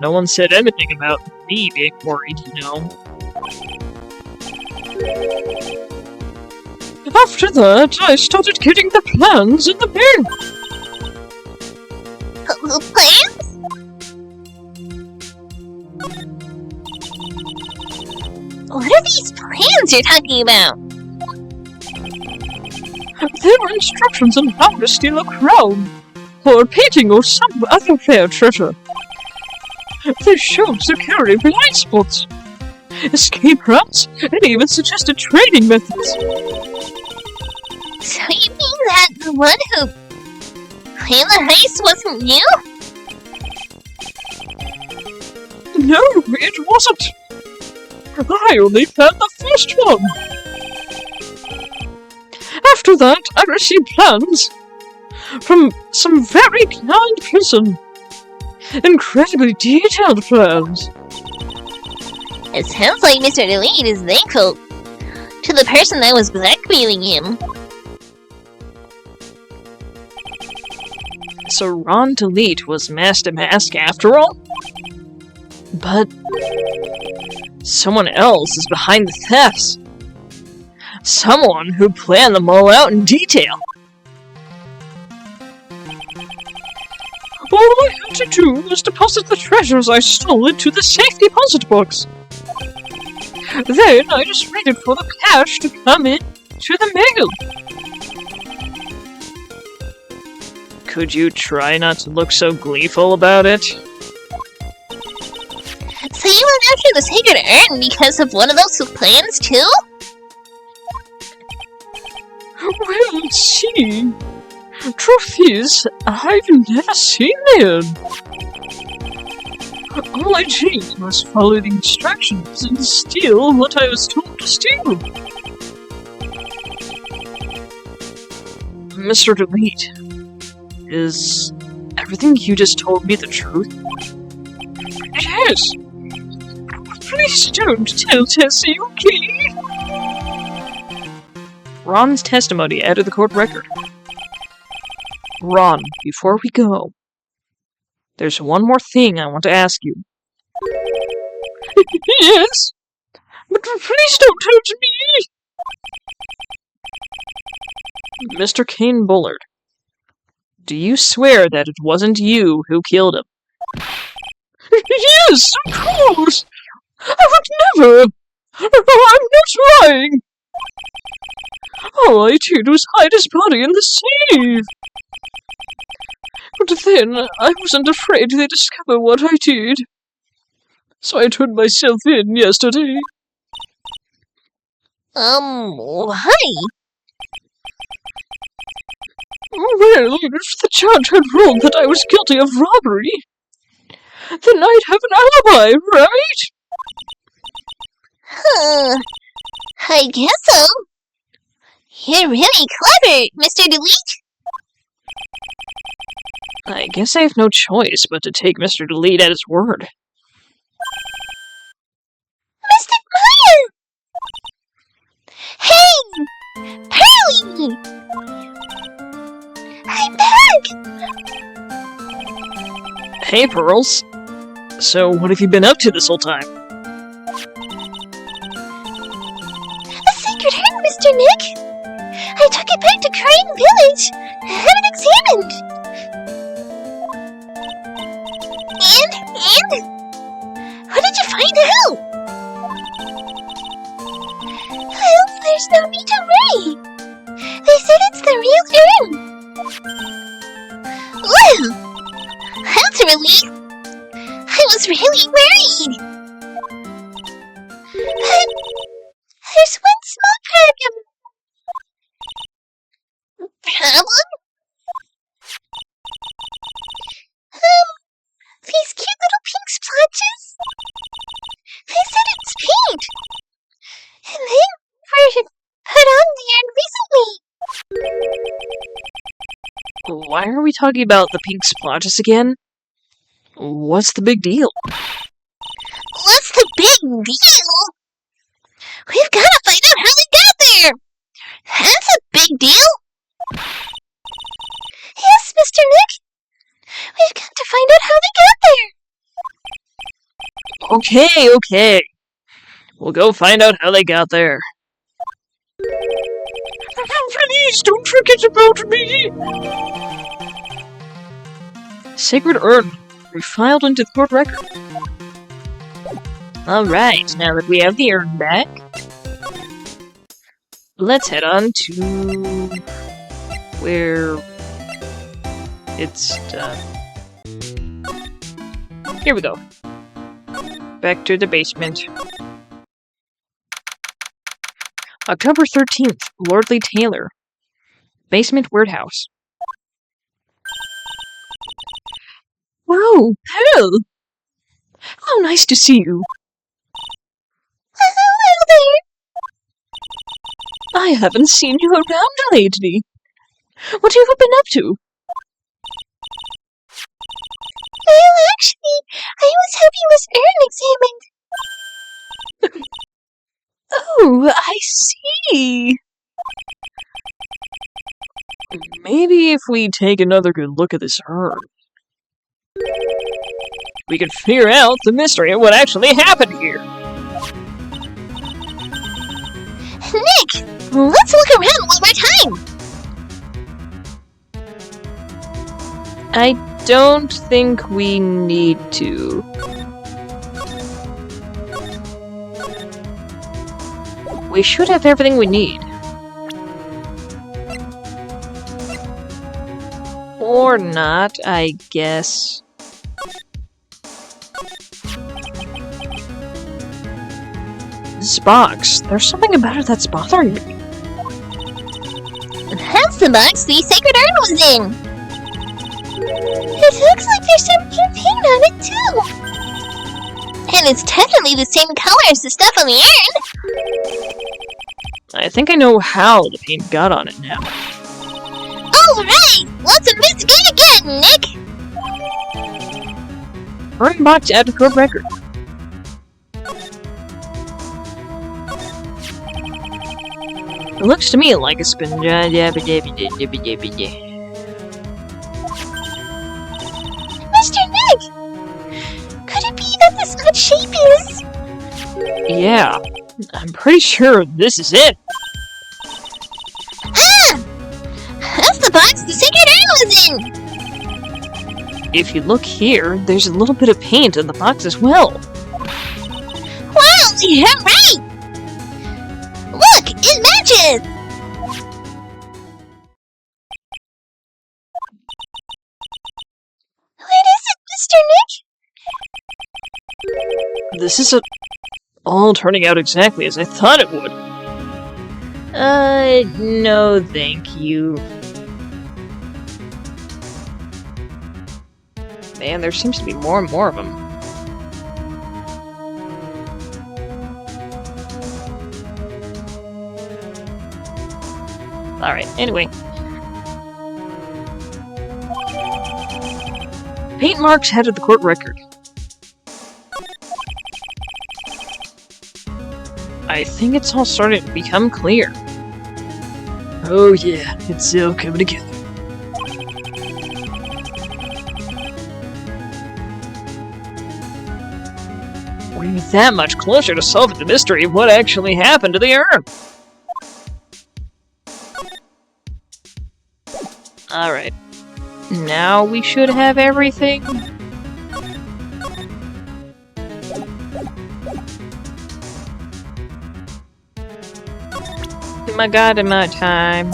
No one said anything about me being worried, you know. After that, I started getting the plans in the bin. Plans? What are these plans you're talking about? There were instructions on how to steal a crown, or a painting, or some other fair treasure. They showed security blind spots, escape routes, and even suggested training methods. So you mean that the one who planned the heist wasn't you? No, it wasn't. I only planned the first one. After that, I received plans from some very kind person. Incredibly detailed plans. It sounds like Mr. Delete is thankful to the person that was blackmailing him. So Ron Delete was Master Mask after all? But someone else is behind the thefts. Someone who planned them all out in detail. All I had to do was deposit the treasures I stole into the safe deposit box. Then I just waited for the cash to come in to the mail. Could you try not to look so gleeful about it? So you went after the sacred urn because of one of those plans too? Well, let's see. Truth is, I've never seen the urn. All I did was follow the instructions and steal what I was told to steal. Mr. Delete, is everything you just told me the truth? Yes. Please don't tell Tessie, okay? Ron's testimony added the court record. Ron, before we go, there's one more thing I want to ask you. Yes? But please don't hurt me! Mr. Kane Bullard, do you swear that it wasn't you who killed him? Yes, of course! I would never! I'm not lying! All I did was hide his body in the safe! But then, I wasn't afraid they'd discover what I did. So I turned myself in yesterday. Why? Well, if the judge had ruled that I was guilty of robbery, then I'd have an alibi, right? I guess so. You're really clever, Mr. Delete. I guess I have no choice but to take Mr. Delete at his word. Mr. Meyer! Hey! Pearly! I'm back! Hey, Pearls. So, what have you been up to this whole time? A sacred hand, Mr. Nick! I took it back to Crane Village and had it examined. And? What did you find out? Well, there's no need to worry. They said it's the real urn. Well, that's a relief. I was really worried. But there's one small problem. Problem? These cute little pink splotches? They said it's paint. And they were put on the urn recently. Why are we talking about the pink splotches again? What's the big deal? What's the big deal? We've got to find out how they got there. That's a big deal. Yes, Mr. Nick. We've got to find out how they got there. Okay. We'll go find out how they got there. Please don't forget about me! Sacred Urn. Refiled into the court record. Alright, now that we have the urn back, let's head on to where it's done. Here we go. Back to the basement. October 13th, Lordly Taylor. Basement warehouse. Whoa, Pearl! How nice to see you. Hello there. I haven't seen you around lately. What have you been up to? Well, actually, I was helping Miss Erin examine. Oh, I see. Maybe if we take another good look at this urn, we could figure out the mystery of what actually happened here. Nick, let's look around one more time. I don't think we need to. We should have everything we need. Or not, I guess. This box, there's something about it that's bothering me. That's the box the sacred urn was in. It looks like there's some pink paint on it too. And it's definitely the same color as the stuff on the urn. I think I know how the paint got on it now. Alright, let's investigate again, Nick. Urn box add to code record. It looks to me like it's been Mr. Nick! Could it be that this odd shape is... Yeah, I'm pretty sure this is it. Ah! That's the box the sacred urn was in! If you look here, there's a little bit of paint in the box as well. Wow, you're right! Look, it matches! What is it, Mr. Nick? This is all turning out exactly as I thought it would. No thank you. Man, there seems to be more and more of them. Alright, anyway. Paint marks headed the court record. I think it's all starting to become clear. Oh yeah, it's all coming together. We're that much closer to solving the mystery of what actually happened to the urn. Alright. Now we should have everything. My god, in my time.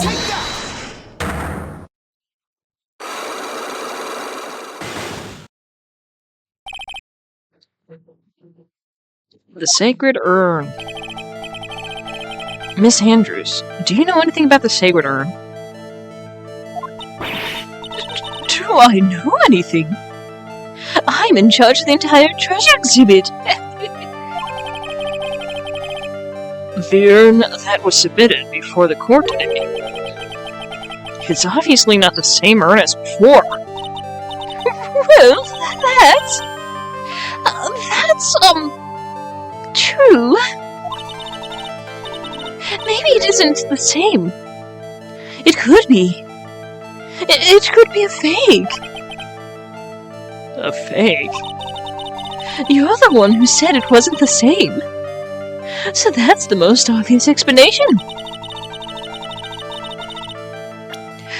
The Sacred Urn. Miss Andrews, do you know anything about the Sacred Urn? Do I know anything? I'm in charge of the entire treasure exhibit. The urn that was submitted before the court today. It's obviously not the same urn as before. Well, that's true. Maybe it isn't the same. It could be. It could be a fake. A fake? You're the one who said it wasn't the same. So that's the most obvious explanation.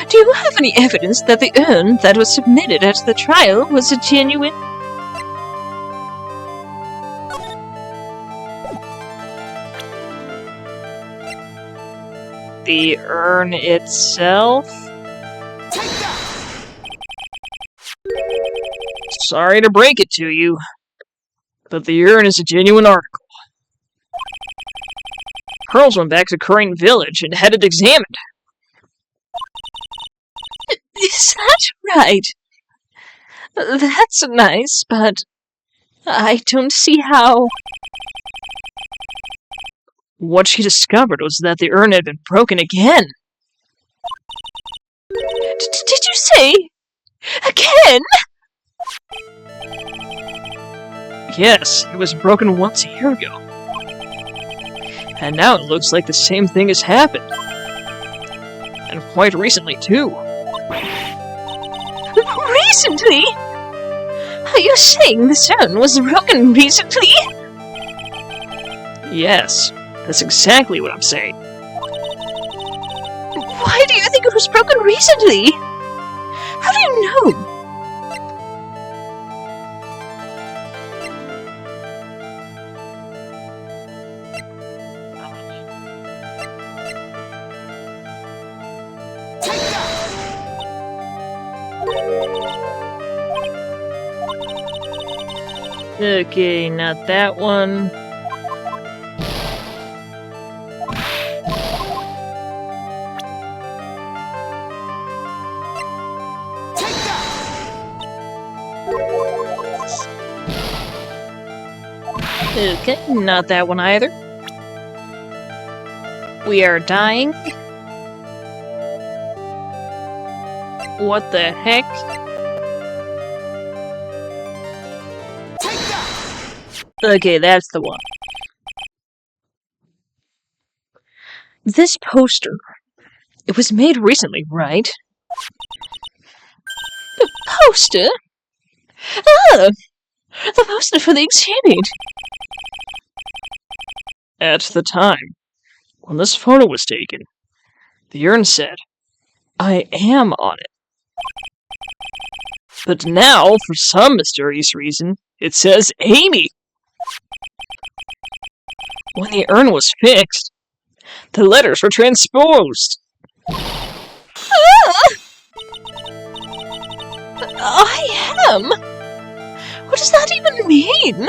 Do you have any evidence that the urn that was submitted at the trial was a genuine? The urn itself? Sorry to break it to you, but the urn is a genuine article. Pearls went back to Crane Village and had it examined. Is that right? That's nice, but I don't see how. What she discovered was that the urn had been broken again. Did you say? Again? Yes, it was broken once a year ago. And now it looks like the same thing has happened. And quite recently, too. Recently? Are you saying this urn was broken recently? Yes, that's exactly what I'm saying. Why do you think it was broken recently? How do you know? Okay, not that one. Okay, not that one either. We are dying. What the heck? Okay, that's the one. This poster. It was made recently, right? The poster? Ah! The poster for the exhibit! At the time, when this photo was taken, the urn said, "I am on it." But now, for some mysterious reason, it says Amy! When the urn was fixed, the letters were transposed. Ah! I am? What does that even mean?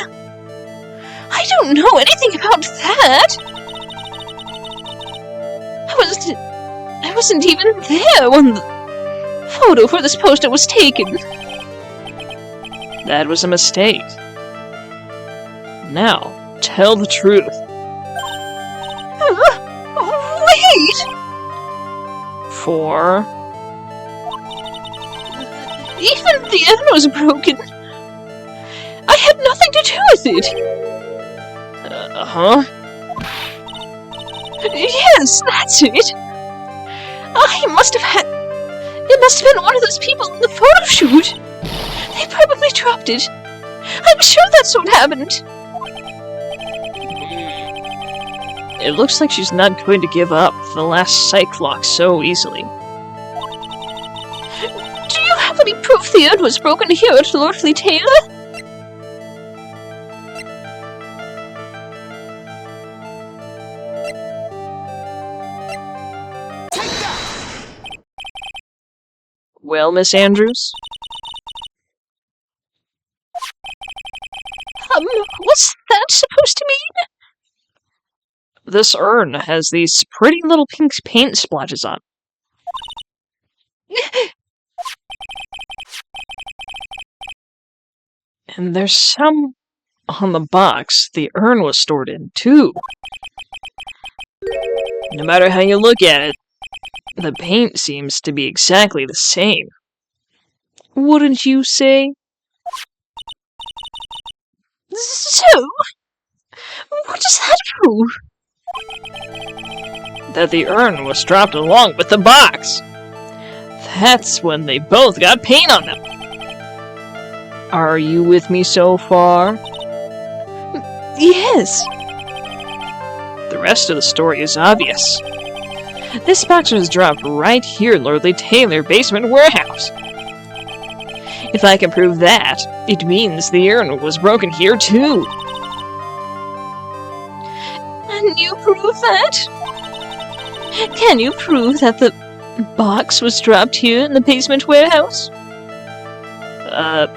I don't know anything about that. I wasn't even there when the photo for this poster was taken. That was a mistake. Now, tell the truth. Wait! 4. Even the urn was broken. I had nothing to do with it. Huh? Yes, that's it. It must have been one of those people in the photo shoot. They probably dropped it. I'm sure that's what happened. It looks like she's not going to give up the last psych lock so easily. Do you have any proof the urn was broken here at Lordly Taylor? Well, Miss Andrews? What's that supposed to mean? This urn has these pretty little pink paint splotches on. And there's some on the box the urn was stored in, too. No matter how you look at it, the paint seems to be exactly the same. Wouldn't you say? So, what does that prove? That the urn was dropped along with the box. That's when they both got paint on them. Are you with me so far? Yes. The rest of the story is obvious. This box was dropped right here in Lordly Taylor basement warehouse. If I can prove that, it means the urn was broken here too. Can you prove that? Can you prove that the box was dropped here in the basement warehouse?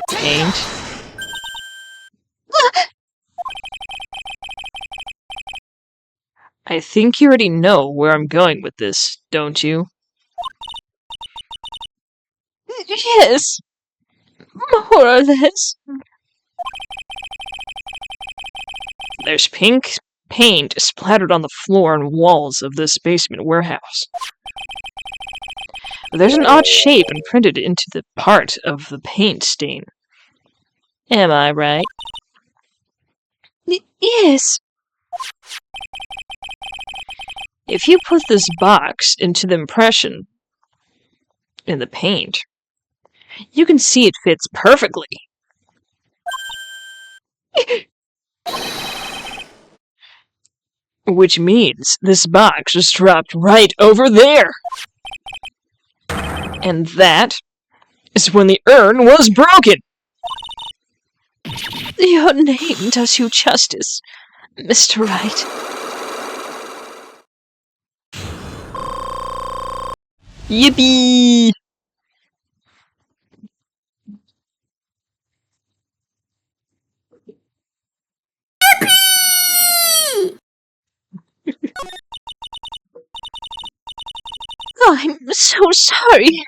Paint. I think you already know where I'm going with this, don't you? Yes. More or less. There's pink paint splattered on the floor and walls of this basement warehouse. There's an odd shape imprinted into the part of the paint stain. Am I right? Yes. If you put this box into the impression in the paint, you can see it fits perfectly. Which means this box is dropped right over there. And that is when the urn was broken. Your name does you justice, Mr. Wright. Yippee! I'm so sorry.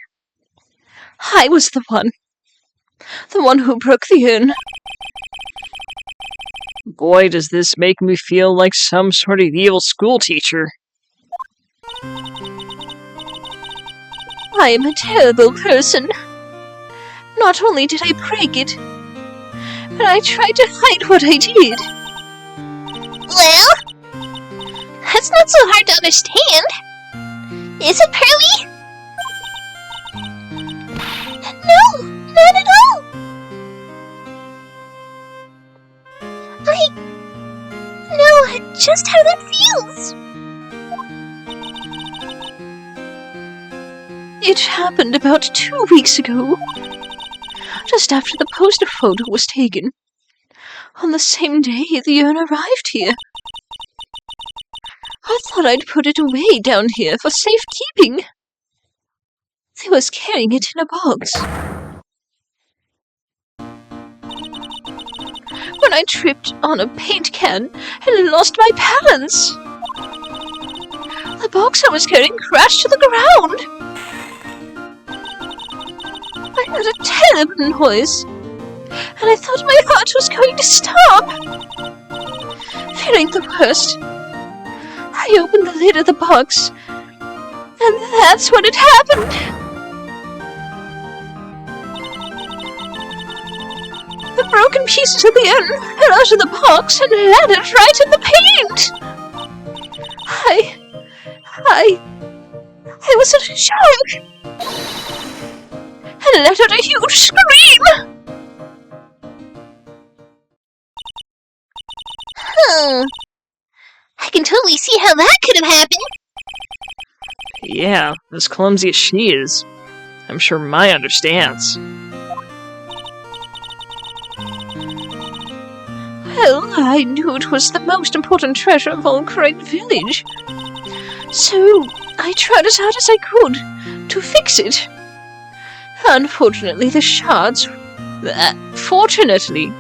I was the one who broke the urn. Boy, does this make me feel like some sort of evil schoolteacher. I am a terrible person. Not only did I break it, but I tried to hide what I did. Well, that's not so hard to understand. Is it, Pearly? No, not at all. I know just how that feels. It happened about 2 weeks ago, just after the poster photo was taken. On the same day the urn arrived here. I thought I'd put it away down here for safekeeping. I was carrying it in a box. When I tripped on a paint can and lost my balance. The box I was carrying crashed to the ground. I heard a terrible noise, and I thought my heart was going to stop. Fearing the worst, I opened the lid of the box, and that's when it happened. The broken pieces of the urn fell out of the box and landed right in the paint. I was in shock and let out a huge scream. I can totally see how that could have happened. Yeah, as clumsy as she is, I'm sure Mai understands. Well, I knew it was the most important treasure of all Wright Village. So, I tried as hard as I could to fix it. Unfortunately, the shards... fortunately,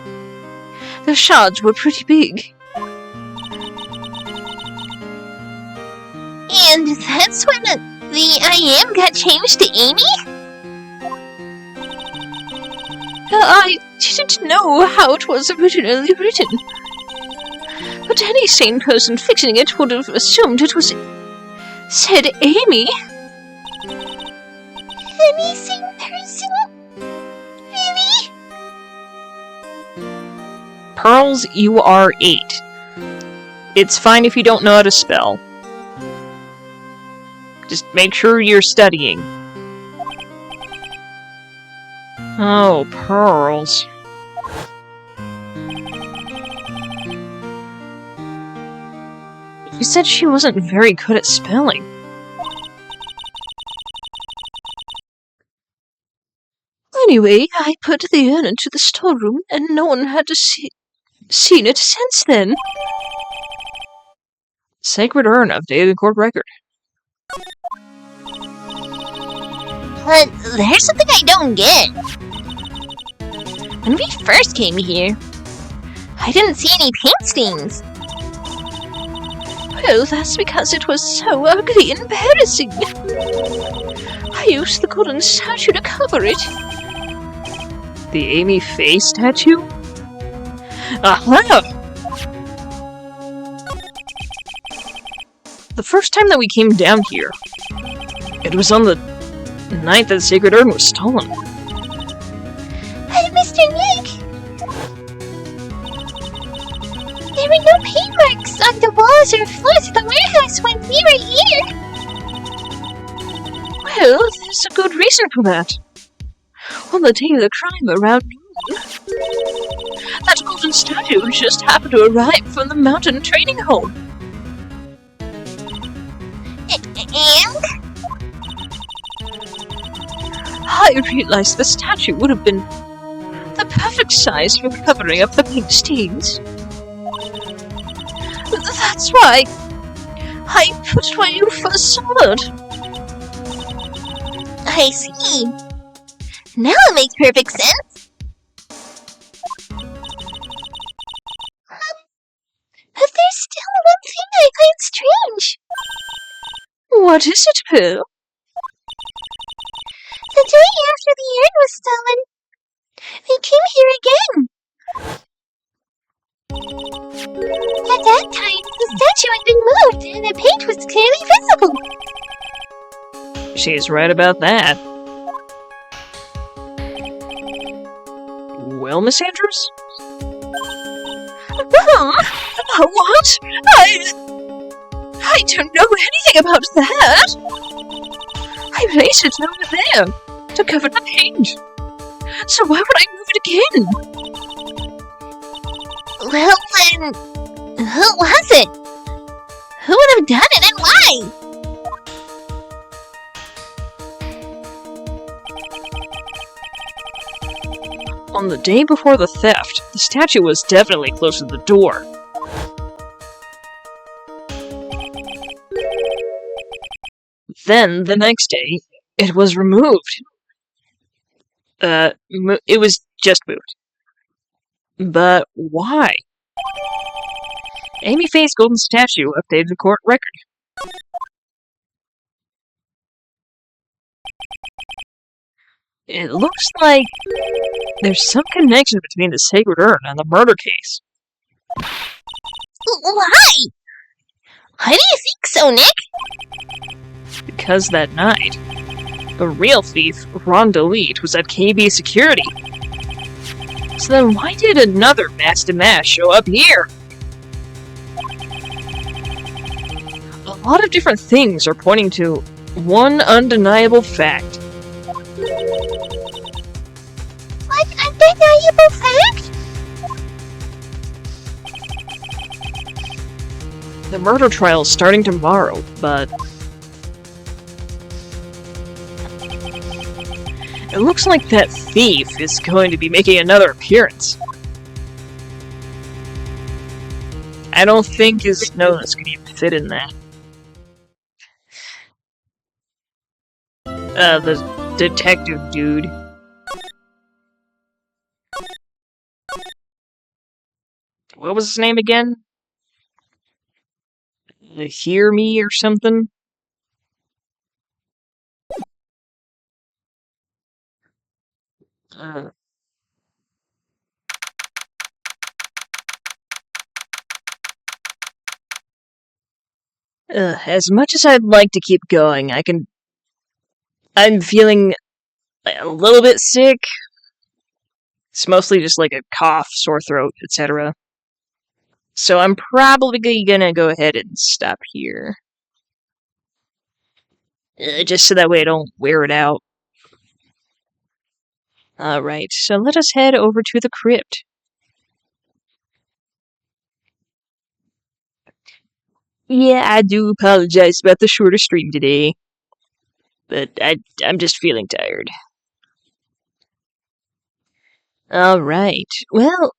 the shards were pretty big. And that's when the I am got changed to Amy? I didn't know how it was originally written. But any sane person fixing it would have assumed it was said Amy. Any sane person? Really? Pearls, you are 8. It's fine if you don't know how to spell. Just make sure you're studying. Oh, Pearls. She said she wasn't very good at spelling. Anyway, I put the urn into the storeroom, and no one had seen it since then. Sacred Urn of Daily Court Record. But there's something I don't get. When we first came here, I didn't see any paint stains. Well, that's because it was so ugly and embarrassing. I used the golden statue to cover it. The Amy face tattoo? Aha! The first time that we came down here, it was on the night that the sacred urn was stolen. Hey, Mr. Nick! There were no paint marks on the walls or floors of the warehouse when we were here. Well, there's a good reason for that. On the day of the crime around noon, that golden statue just happened to arrive from the mountain training home. And? I realized the statue would have been the perfect size for covering up the pink stains. That's why I put it away for solid. I see. Now it makes perfect sense. But there's still one thing I find strange. What is it, Pearl? The day after the urn was stolen, we came here again. At that time, the statue had been moved and the paint was clearly visible. She's right about that. Well, Miss Andrews? What? I don't know anything about that. I placed it over there to cover the paint. So why would I move it again? Well, then, who was it? Who would have done it and why? On the day before the theft, the statue was definitely close to the door. Then, the next day, it was removed. It was just moved. But why? Amy Faye's golden statue updated the court record. It looks like there's some connection between the sacred urn and the murder case. Why? Why do you think so, Nick? Because that night, the real thief, Ron DeLeet, was at KB Security. So then why did another mass-to-mass show up here? A lot of different things are pointing to one undeniable fact. What undeniable fact? The murder trial is starting tomorrow, but it looks like that thief is going to be making another appearance. I don't think his nose could even fit in that. The detective dude. What was his name again? Hear Me or something? As much as I'd like to keep going, I'm feeling a little bit sick. It's mostly just like a cough, sore throat, etc. So I'm probably gonna go ahead and stop here. Just so that way I don't wear it out. Alright, so let us head over to the crypt. Yeah, I do apologize about the shorter stream today. But I'm just feeling tired. Alright, well,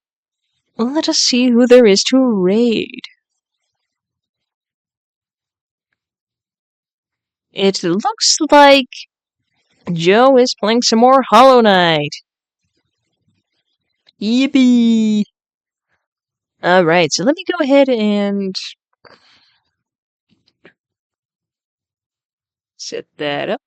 let us see who there is to raid. It looks like Joe is playing some more Hollow Knight. Yippee! Alright, so let me go ahead and set that up.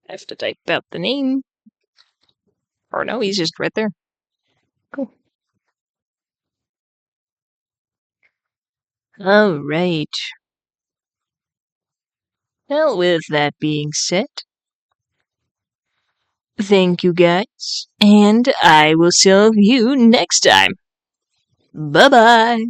I have to type out the name. Or no, he's just right there. Cool. Alright. Well, with that being said, thank you guys, and I will see you next time. Bye-bye.